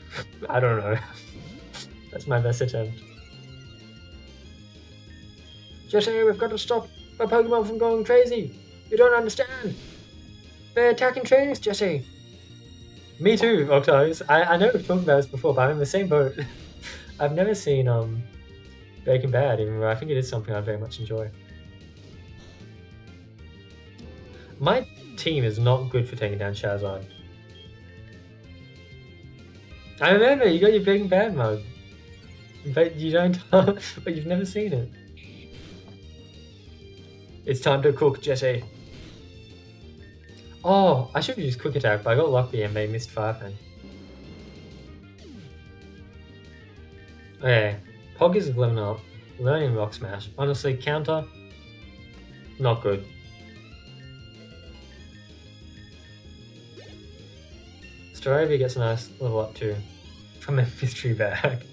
I don't know. That's my best attempt. Jesse, we've got to stop the Pokemon from going crazy. You don't understand. They're attacking trainers, Jesse. Me too, Octos. I know we've talked about this before, but I'm in the same boat. I've never seen Breaking Bad, even though I think it is something I very much enjoy. My team is not good for taking down Charizard. I remember, you got your Breaking Bad mug. But you don't, but you've never seen it. It's time to cook, Jesse. Oh, I should have used Quick Attack, but I got lucky and they missed Fire Fang. Okay, Pog is leveling up, learning Rock Smash. Honestly, counter, not good. Staravia gets a nice level up too, from a mystery bag.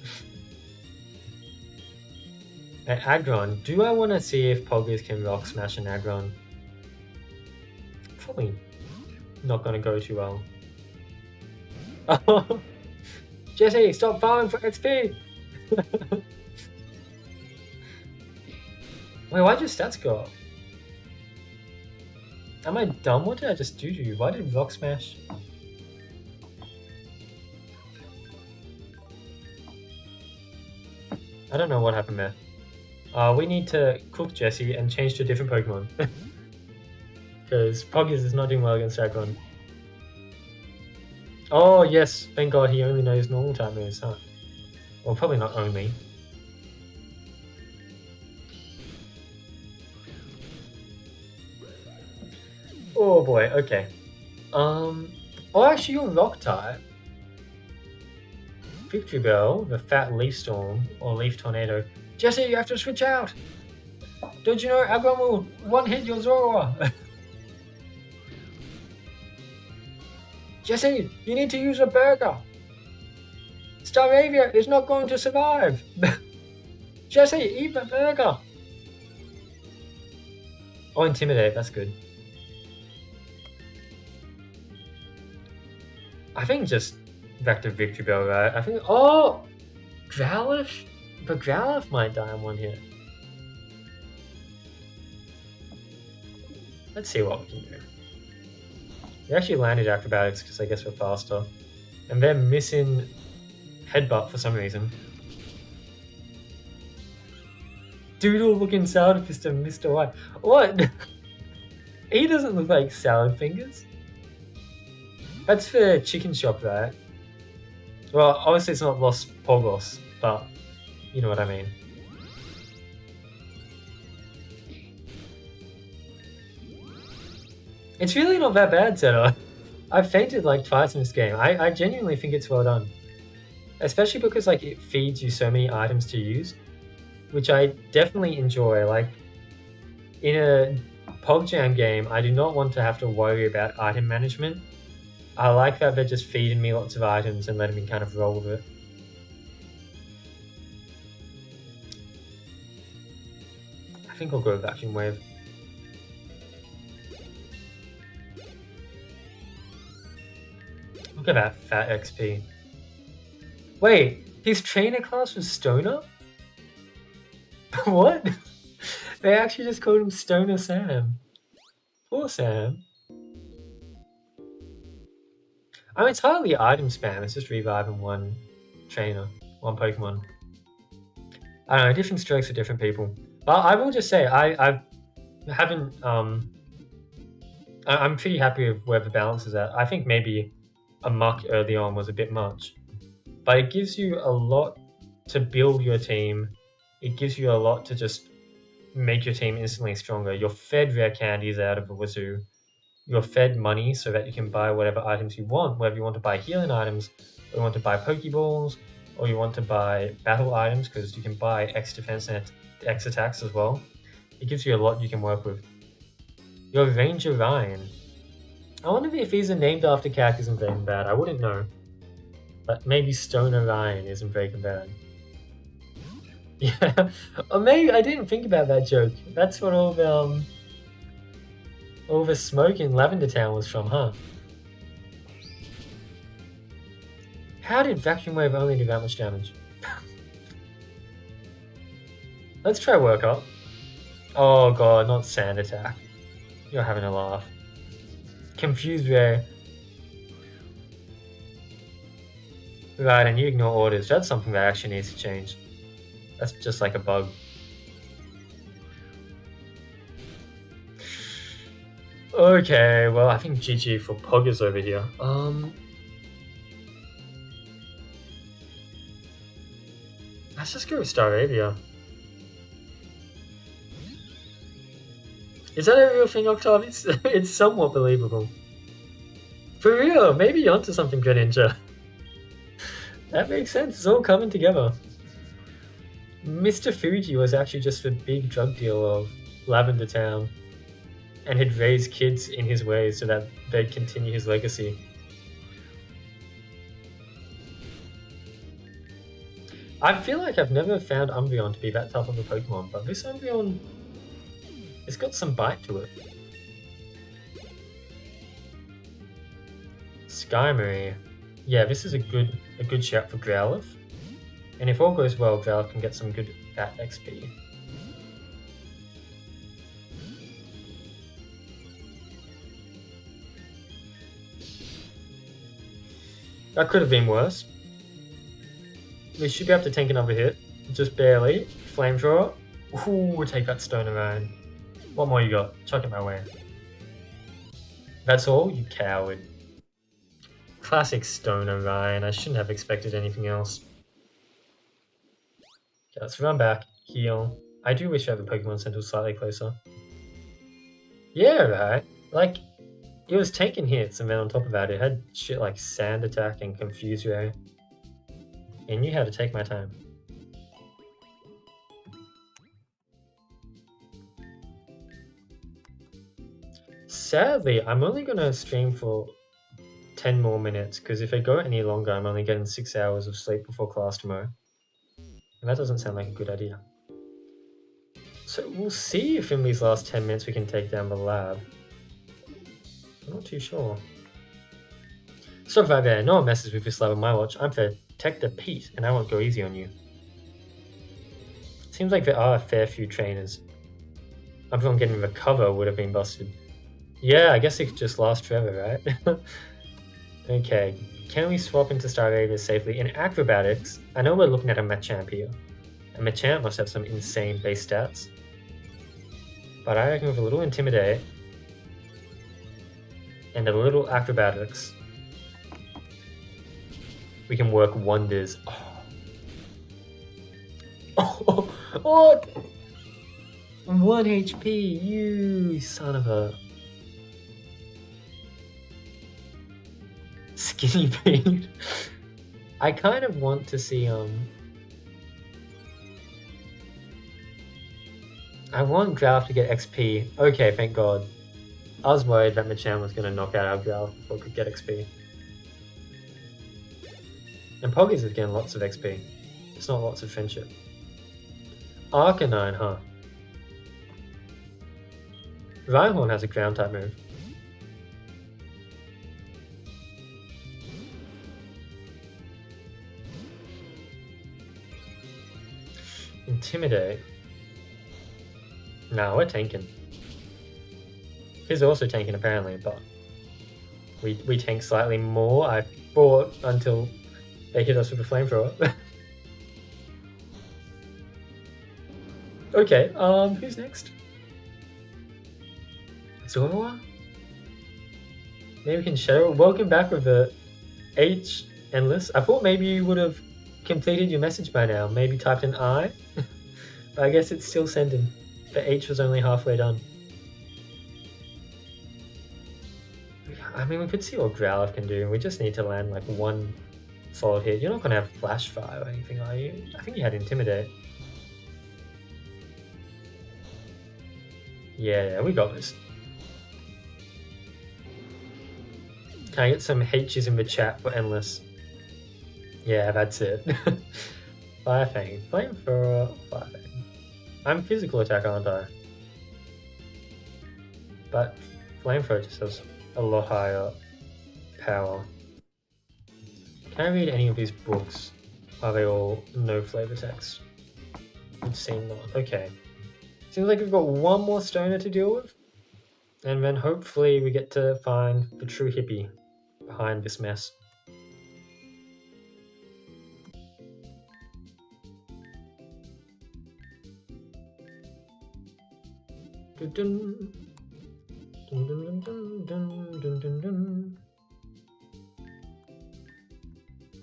Aggron, do I want to see if Poggers can Rock Smash an Aggron? Probably not going to go too well. Jesse, stop farming for XP! Wait, why did your stats go up? Am I dumb? What did I just do to you? Why did Rock Smash? I don't know what happened there. We need to cook Jesse and change to a different Pokemon. Because Poggers is not doing well against Aggron. Oh yes, thank god he only knows normal type moves, huh? Well, probably not only. Oh boy, okay. Oh actually you're Rock type. Victory Bell, the Fat Leaf Storm, or Leaf Tornado. Jesse, you have to switch out! Don't you know Aggron will one-hit your Zorua? Jesse, you need to use a burger! Staravia is not going to survive! Jesse, eat the burger! Oh, Intimidate, that's good. I think just back to Victory Bell, right? I think. Oh! Growlithe? But Growlithe might die in one hit. Let's see what we can do. We actually landed Acrobatics because I guess we're faster. And they're missing Headbutt for some reason. Doodle looking Salad Fister, Mr. White. What? He doesn't look like Salad Fingers. That's for Chicken Shop, right? Well, obviously it's not Los Pogos, but you know what I mean. It's really not that bad, Zeta. I've fainted like twice in this game. I genuinely think it's well done. Especially because like it feeds you so many items to use, which I definitely enjoy. Like in a PogJam game, I do not want to have to worry about item management. I like that they're just feeding me lots of items and letting me kind of roll with it. I think I'll go Vacuum Wave. Look at that fat XP. Wait, his trainer class was Stoner? What? They actually just called him Stoner Sam. Poor Sam. I mean, it's hardly item spam, it's just reviving one trainer, one Pokemon. I don't know, different strokes for different people. But I will just say, I haven't, I'm pretty happy with where the balance is at. I think maybe a muck early on was a bit much. But it gives you a lot to build your team. It gives you a lot to just make your team instantly stronger. You're fed rare candies out of a wazoo. You're fed money so that you can buy whatever items you want, whether you want to buy healing items, or you want to buy Pokeballs, or you want to buy battle items, because you can buy X defense and X attacks as well. It gives you a lot you can work with. Your Ranger Ryan. I wonder if these are named after characters in Breaking Bad. I wouldn't know. But maybe Stoner Ryan isn't Breaking Bad. Yeah, or maybe I didn't think about that joke. That's what all the smoke in Lavender Town was from, huh? How did Vacuum Wave only do that much damage? Let's try Work Up. Oh god, not Sand Attack. You're having a laugh. Confused Ray. Right, and you ignore orders. That's something that actually needs to change. That's just like a bug. Okay, well I think GG for Poggers over here. Let's just go with Staravia. Is that a real thing, Octave? It's somewhat believable. For real, maybe you're onto something, Greninja. That makes sense, it's all coming together. Mr. Fuji was actually just a big drug dealer of Lavender Town and had raised kids in his ways so that they'd continue his legacy. I feel like I've never found Umbreon to be that tough of a Pokemon, but this Umbreon, it's got some bite to it. Skymarie. Yeah, this is a good shout for Growlithe. And if all goes well, Growlithe can get some good fat XP. That could have been worse. We should be able to tank another hit. Just barely. Flamethrower. Ooh, take that Stoner Ryan. What more you got? Chuck it my way. That's all? You coward. Classic Stoner Ryan. I shouldn't have expected anything else. Okay, let's run back. Heal. I do wish I had the Pokemon Center slightly closer. Yeah, right. Like, it was taking hits, and then on top of that, it had shit like Sand Attack and Confuse Ray. I knew how to take my time. Sadly, I'm only gonna stream for 10 more minutes, because if I go any longer, I'm only getting 6 hours of sleep before class tomorrow. And that doesn't sound like a good idea. So we'll see if in these last 10 minutes we can take down the lab. I'm not too sure. Stop right there, no one messes with this lab on my watch. I'm Detective Pete, and I won't go easy on you. Seems like there are a fair few trainers. Everyone getting the cover would have been busted. Yeah, I guess it could just last forever, right? Okay, can we swap into Stargazer safely? In Acrobatics, I know we're looking at a Machamp here. A Machamp must have some insane base stats. But I reckon with a little Intimidate and a little Acrobatics, we can work wonders. Oh, what? 1 HP, you son of a... Skinny Pete. I kind of want to see, I want Growlithe to get XP. Okay, thank God. I was worried that Machamp was going to knock out our Growlithe before it could get XP. And Poggies is getting lots of XP. It's not lots of friendship. Arcanine, huh? Rhyhorn has a ground type move. Intimidate. No, we're tanking. He's also tanking apparently, but we tank slightly more, I thought, until they hit us with a flamethrower. Okay, who's next? Zorua? Maybe we can Shadow. Welcome back with the H Endless. I thought maybe you would have completed your message by now. Maybe typed an I. But I guess it's still sending. The H was only halfway done. I mean, we could see what Growlithe can do. We just need to land like one solid hit. You're not going to have Flash Fire or anything, are you? I think you had Intimidate. Yeah, we got this. Can I get some H's in the chat for Endless? Yeah, that's it. Fire Fang. Flamethrower, Fire Fang. I'm physical attack, aren't I? But Flamethrower just has a lot higher power. Can I read any of these books? Are they all no flavor text? Would seem not. Okay. Seems like we've got one more stoner to deal with. And then hopefully we get to find the true hippie behind this mess. Dun, dun. Dun, dun, dun, dun, dun, dun, dun.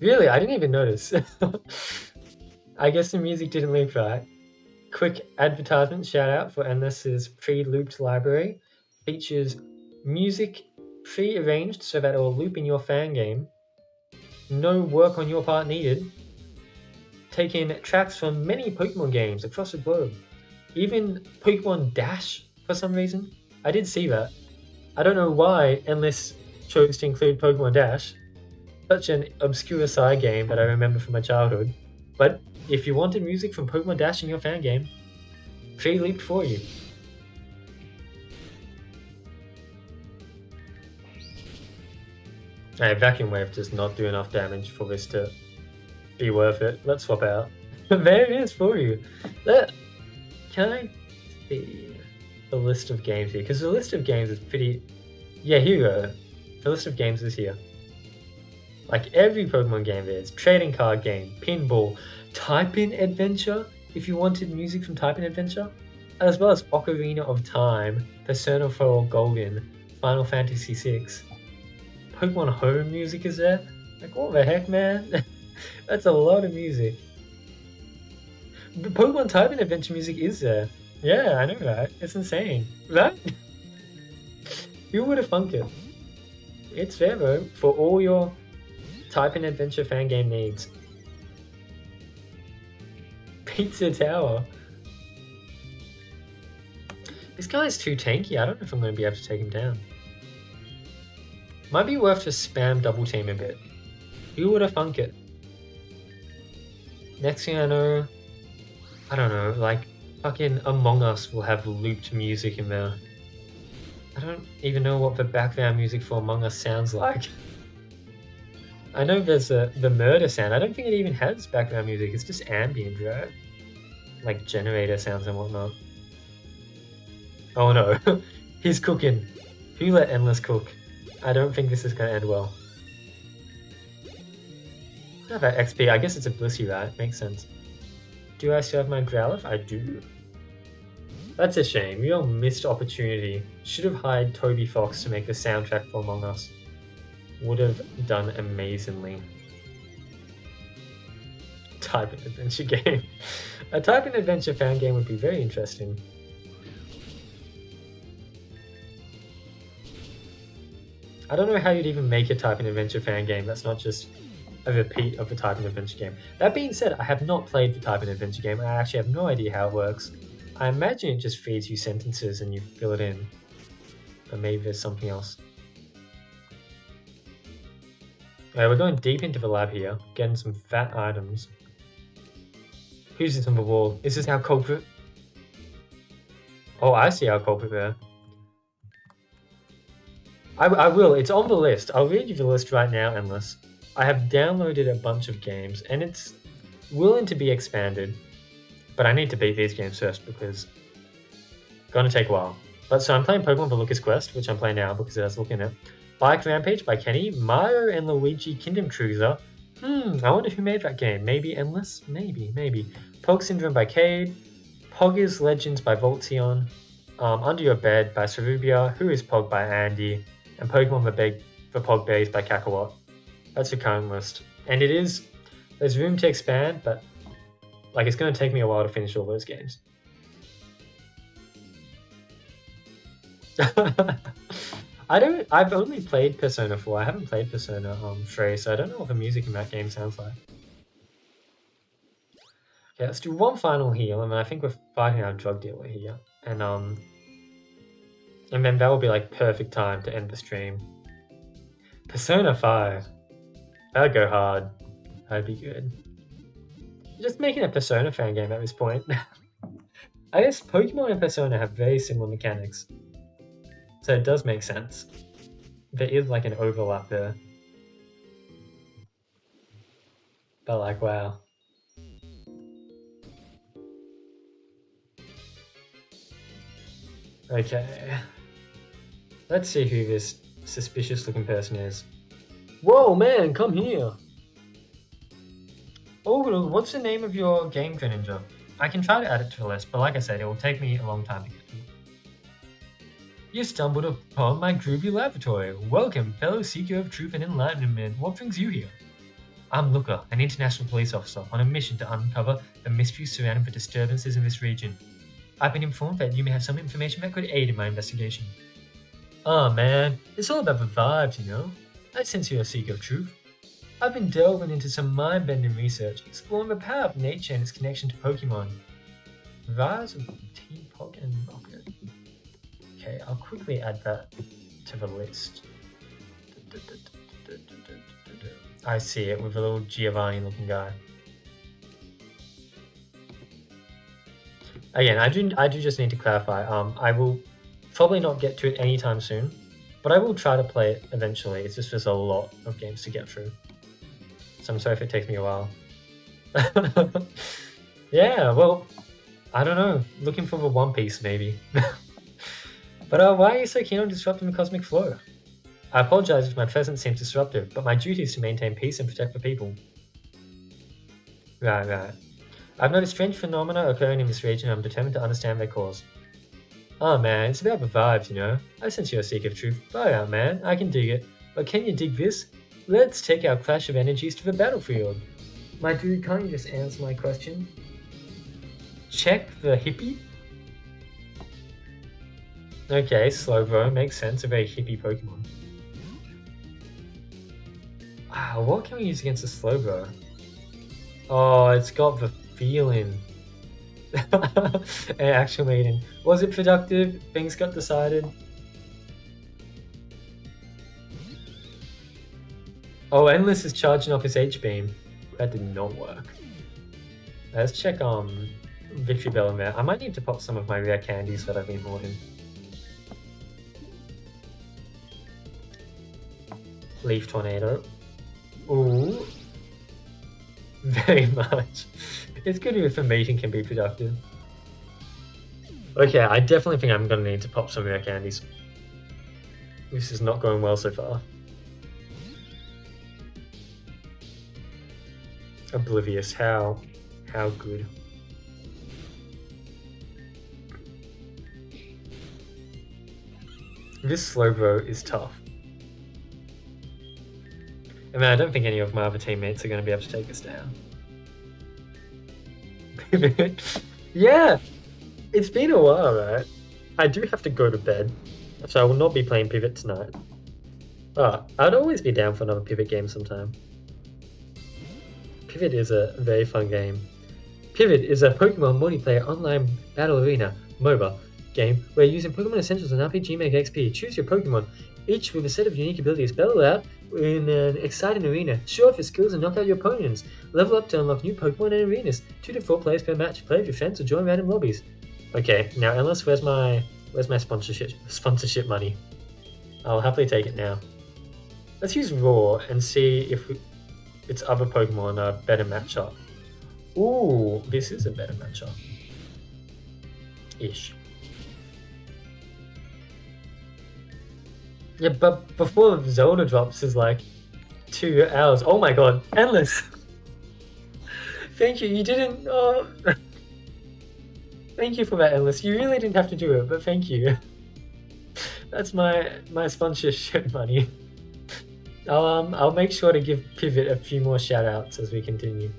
Really? I didn't even notice. I guess the music didn't loop right. Quick advertisement shout out for Endless's pre-looped library. Features music pre-arranged so that it will loop in your fan game. No work on your part needed. taken tracks from many Pokemon games across the globe. Even Pokemon Dash, for some reason. I did see that. I don't know why Endless chose to include Pokemon Dash. Such an obscure side game that I remember from my childhood. But if you wanted music from Pokemon Dash in your fan game, free leap for you. Alright, Vacuum Wave does not do enough damage for this to be worth it. Let's swap out. There it is for you. Can I see the list of games here? Because the list of games is pretty... Yeah, here you go. The list of games is here. Like every Pokemon game there is. Trading card game, pinball, type-in adventure, if you wanted music from type-in adventure, as well as Ocarina of Time, Persona 4 Golden, Final Fantasy VI. Pokemon Home music is there? Like, what the heck, man? That's a lot of music. But Pokemon type-in adventure music is there. Yeah, I know that. It's insane. That? Who would have thunk it? It's there, though, for all your type-in adventure fan game needs. Pizza Tower. This guy's too tanky. I don't know if I'm going to be able to take him down. Might be worth to spam double team a bit. Who would have thunk it? Next thing I know, I don't know, like fucking Among Us will have looped music in there. I don't even know what the background music for Among Us sounds like. I know there's the murder sound. I don't think it even has background music. It's just ambient, right? Like generator sounds and whatnot. Oh no, he's cooking. Who let Endless cook? I don't think this is going to end well. What about XP? I guess it's a Blissey, right? Makes sense. Do I still have my Growlithe? I do. That's a shame. Real missed opportunity. Should have hired Toby Fox to make the soundtrack for Among Us. Would have done amazingly. Type-in adventure game. A type-in adventure fan game would be very interesting. I don't know how you'd even make a type-in adventure fan game that's not just a repeat of the type-in adventure game. That being said, I have not played the type-in adventure game. I actually have no idea how it works. I imagine it just feeds you sentences and you fill it in. But maybe there's something else. Alright, we're going deep into the lab here, getting some fat items. Who's this on the wall? Is this our culprit? Oh, I see our culprit there. I will, it's on the list. I'll read you the list right now, Endless. I have downloaded a bunch of games, and it's willing to be expanded. But I need to beat these games first, because it's gonna take a while. But so I'm playing Pokemon for Lucas Quest, which I'm playing now because I was looking at. Bike Rampage by Kenny, Mario and Luigi Kingdom Cruiser. I wonder who made that game. Maybe Endless? Maybe. Pog Syndrome by Cade, Poggers Legends by Voltzion, Under Your Bed by Cerubia, Who is Pog by Andy, and Pokemon for Pog Bays by Kakarot. That's the current list. And there's room to expand, but like it's going to take me a while to finish all those games. I've only played Persona 4, I haven't played Persona 3, so I don't know what the music in that game sounds like. Okay, let's do one final heal, and then I think we're fighting our drug dealer here. And then that will be like perfect time to end the stream. Persona 5. That'd go hard. That'd be good. Just making a Persona fan game at this point. I guess Pokemon and Persona have very similar mechanics. So it does make sense. There is like an overlap there. But like, wow. Okay. Let's see who this suspicious looking person is. Whoa, man, come here! Oh, what's the name of your game, Greninja? I can try to add it to the list, but like I said, it will take me a long time to get to. You stumbled upon my groovy laboratory. Welcome, fellow seeker of truth and enlightenment. What brings you here? I'm Luca, an international police officer on a mission to uncover the mysteries surrounding the disturbances in this region. I've been informed that you may have some information that could aid in my investigation. Oh man, it's all about the vibes, you know? I sense you're a seeker of truth. I've been delving into some mind-bending research, exploring the power of nature and its connection to Pokemon. Rise of Team Pog and Rocket. Okay, I'll quickly add that to the list. I see it with a little Giovanni-looking guy. Again, I do just need to clarify. I will probably not get to it anytime soon, but I will try to play it eventually. It's just there's a lot of games to get through, so I'm sorry if it takes me a while. Yeah, well, I don't know. Looking for the One Piece maybe. But why are you so keen on disrupting the cosmic flow? I apologize if my presence seems disruptive, but my duty is to maintain peace and protect the people. Right. I've noticed strange phenomena occurring in this region and I'm determined to understand their cause. Oh man, it's about the vibes, you know? I sense you're a seeker of truth. Far out, man. I can dig it. But can you dig this? Let's take our clash of energies to the battlefield. My dude, can't you just answer my question? Check the hippie? Okay, Slowbro, makes sense. A very hippie Pokemon. Wow, what can we use against a Slowbro? Oh, it's got the feeling. An actual maiden. Was it productive? Things got decided. Oh, Endless is charging off his H-beam. That did not work. Let's check Victory Bell in there. I might need to pop some of my rare candies that I've been hoarding. Leaf Tornado. Ooh. Very much. It's good if a meeting can be productive. Okay, I definitely think I'm gonna need to pop some rare candies. This is not going well so far. Oblivious, how good. This Slowbro is tough. I mean, I don't think any of my other teammates are going to be able to take us down. Yeah! It's been a while, right? I do have to go to bed, so I will not be playing Pivot tonight. But I'd always be down for another Pivot game sometime. Pivot is a very fun game. Pivot is a Pokemon multiplayer online battle arena MOBA game where using Pokemon Essentials and RPG Maker XP, choose your Pokemon, each with a set of unique abilities, battle out in an exciting arena, show off your skills and knock out your opponents, level up to unlock new Pokemon and arenas, 2 to 4 players per match, play with your friends or join random lobbies. Okay, now Endless, where's my sponsorship money? I'll happily take it now. Let's use Raw and see if its other Pokemon are better matchup. Ooh, this is a better matchup. Ish. Yeah, but before Zelda drops is like 2 hours. Oh my god, Endless! Thank you, you didn't... Oh. Thank you for that, Endless. You really didn't have to do it, but thank you. That's my sponsorship money. I'll make sure to give Pivot a few more shoutouts as we continue.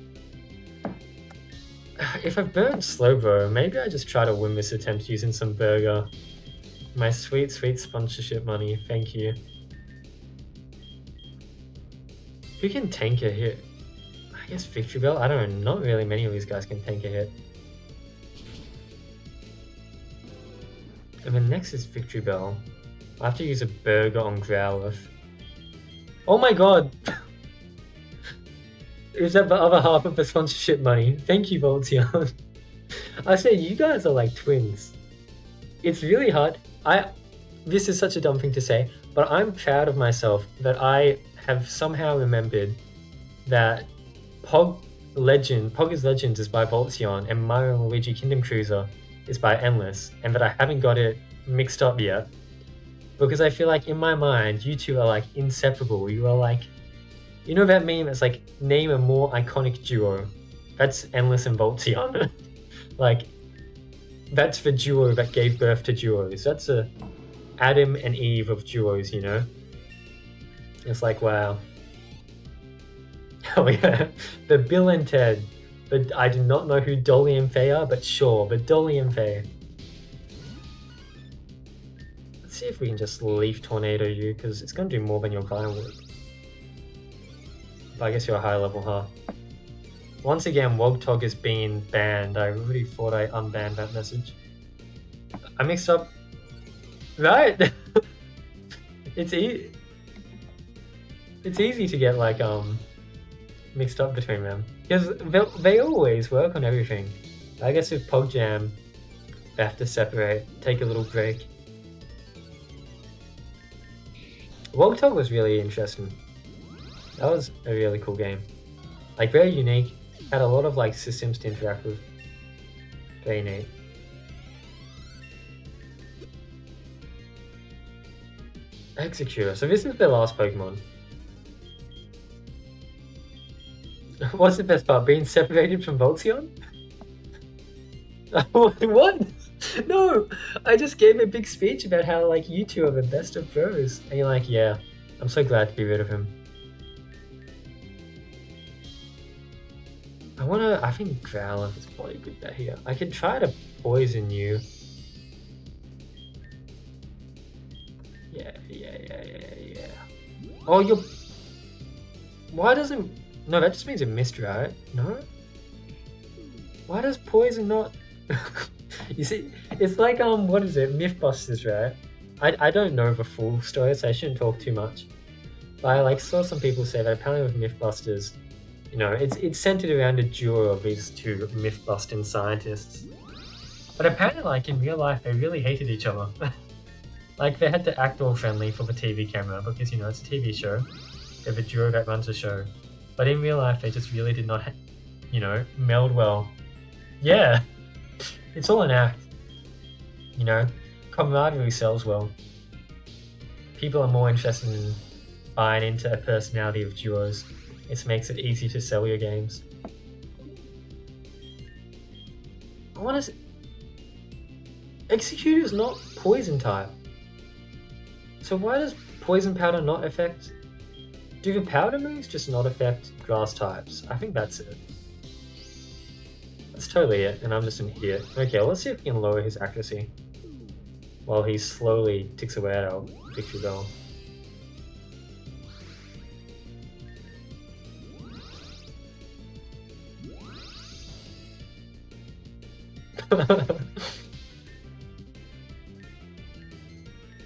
If I burn Slowbro, maybe I just try to win this attempt using some burger. My sweet sponsorship money, thank you. Who can tank a hit? I guess Victory Bell? I don't know, not really many of these guys can tank a hit. And then next is Victory Bell. I have to use a burger on Growlithe. Oh my god! Is that the other half of the sponsorship money? Thank you, Voltion. I say you guys are like twins. It's really hard. This is such a dumb thing to say, but I'm proud of myself that I have somehow remembered that Pog is Legends is by Voltion and Mario and Luigi Kingdom Cruiser is by Endless, and that I haven't got it mixed up yet. Because I feel like in my mind, you two are like inseparable. You are like, you know that meme that's like, name a more iconic duo. That's Endless and Voltion. Like, that's the duo that gave birth to duos. That's a Adam and Eve of duos, you know? It's like, wow. Oh yeah, the Bill and Ted. But I do not know who Dolly and Faye are, but sure, but Dolly and Faye. Let's see if we can just Leaf Tornado you, because it's going to do more than your Vine would. But I guess you're a high level, huh? Once again, Wogtog is being banned. I really thought I unbanned that message. I mixed up. Right? It's easy to get like mixed up between them because they always work on everything. I guess with Pogjam, they have to separate, take a little break. Wogtog was really interesting. That was a really cool game. Like very unique. Had a lot of like systems to interact with. Very neat. Executor. So this is the last Pokemon. What's the best part? Being separated from Voltzion? What? No! I just gave a big speech about how like you two are the best of bros. And you're like, yeah, I'm so glad to be rid of him. I think Growlithe is probably a good bet here. I could try to poison you. Yeah. Oh, you're... Why doesn't... No, that just means it missed, right? No? Why does poison not... You see, it's like, what is it? Mythbusters, right? I don't know the full story, so I shouldn't talk too much. But I like saw some people say that apparently with Mythbusters, you know, it's centered around a duo of these two myth-busting scientists. But apparently, like, in real life, they really hated each other. Like, they had to act all friendly for the TV camera because, you know, it's a TV show. They're the duo that runs the show. But in real life, they just really did not, you know, meld well. Yeah! It's all an act. You know? Camaraderie sells well. People are more interested in buying into a personality of duos. It makes it easy to sell your games. I want to... Executor's not poison type. So why does poison powder not affect... Do the powder moves just not affect grass types? I think that's it. That's totally it, and I'm just an idiot. Okay, well, let's see if we can lower his accuracy. While he slowly ticks away at our victory bell.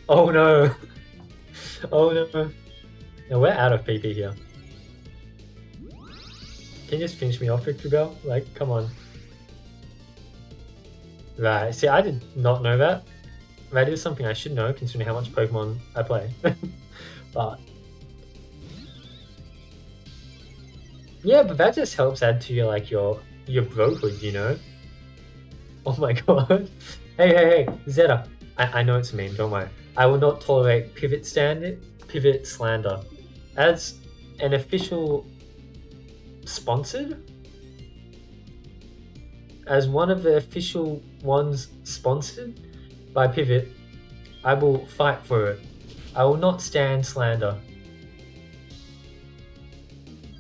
Oh no! Oh no! No, we're out of PP here. Can you just finish me off, Victory Bell? Like, come on. Right, see, I did not know that. That is something I should know, considering how much Pokemon I play. But... yeah, but that just helps add to your, like, your brohood, you know? Oh my god. Hey, Zeta. I know it's mean, don't worry. I will not tolerate pivot slander. As an official sponsored? As one of the official ones sponsored by Pivot, I will fight for it. I will not stand slander.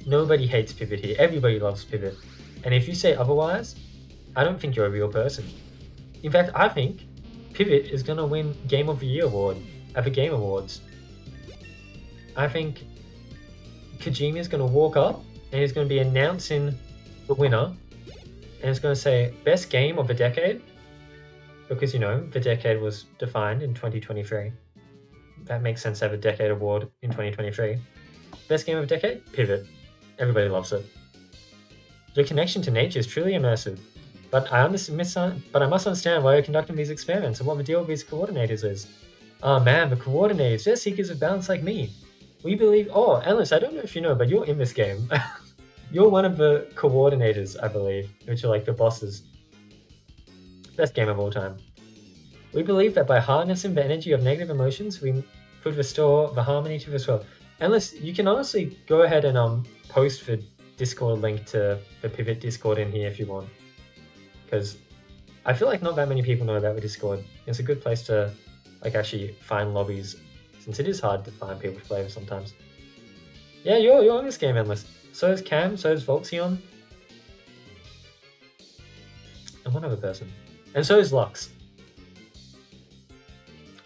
Nobody hates Pivot here. Everybody loves Pivot. And if you say otherwise, I don't think you're a real person. In fact, I think Pivot is going to win Game of the Year award at the Game Awards. I think Kojima is going to walk up and he's going to be announcing the winner, and it's going to say best game of the decade, because, you know, the decade was defined in 2023. That makes sense to have a decade award in 2023. Best game of the decade? Pivot. Everybody loves it. Your connection to nature is truly immersive. But I must understand why you're conducting these experiments and what the deal with these coordinators is. Oh man, the coordinators, they're seekers of balance like me. We believe... Oh, Alice, I don't know if you know, but you're in this game. You're one of the coordinators, I believe, which are like the bosses. Best game of all time. We believe that by harnessing the energy of negative emotions, we could restore the harmony to this world. Alice, you can honestly go ahead and post the Discord link to the Pivot Discord in here if you want. Because I feel like not that many people know about the Discord. It's a good place to like actually find lobbies, since it is hard to find people to play with sometimes. Yeah, you're on this game, Endless. So is Cam, so is Voltzion. And one other person. And so is Lux.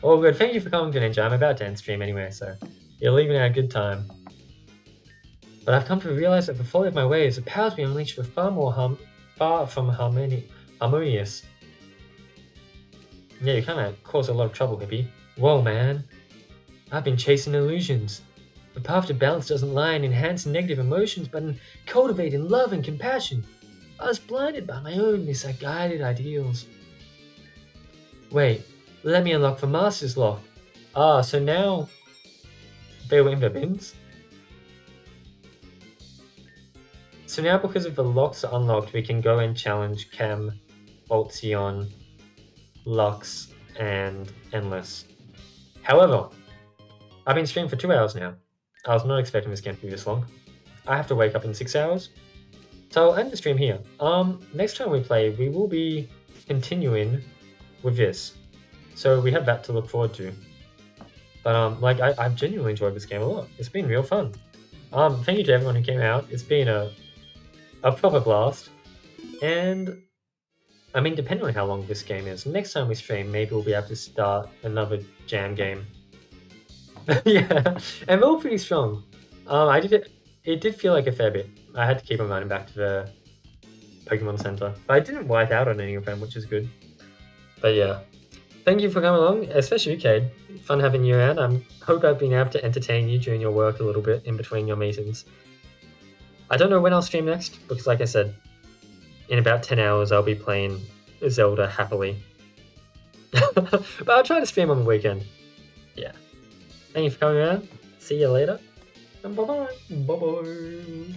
Oh good, thank you for coming to Ninja. I'm about to end stream anyway, so you're leaving out a good time. But I've come to realize that the folly of my ways, the powers being unleashed were far from harmonious. Yeah, you kind of caused a lot of trouble, Hippie. Whoa, man. I've been chasing illusions. The path to balance doesn't lie in enhancing negative emotions, but in cultivating love and compassion. I was blinded by my own misguided ideals. Wait, let me unlock the Master's Lock. Ah, so now they were in the bins? So now because of the locks are unlocked, we can go and challenge Cam, Ultion, Lux, and Endless. However, I've been streaming for 2 hours now. I was not expecting this game to be this long. I have to wake up in 6 hours. So I'll end the stream here. Next time we play, we will be continuing with this. So we have that to look forward to. But I've genuinely enjoyed this game a lot. It's been real fun. Thank you to everyone who came out. It's been a proper blast. And I mean, depending on how long this game is, next time we stream, maybe we'll be able to start another jam game. Yeah, and we're all pretty strong. It did feel like a fair bit. I had to keep on running back to the Pokemon Center, but I didn't wipe out on any of them, which is good. But yeah, thank you for coming along, especially you, Cade. Fun having you around. I hope I've been able to entertain you during your work a little bit in between your meetings. I don't know when I'll stream next, because like I said, in about 10 hours I'll be playing Zelda happily. But I'll try to stream on the weekend. Yeah. Thank you for coming around. See you later. And bye-bye. Bye-bye.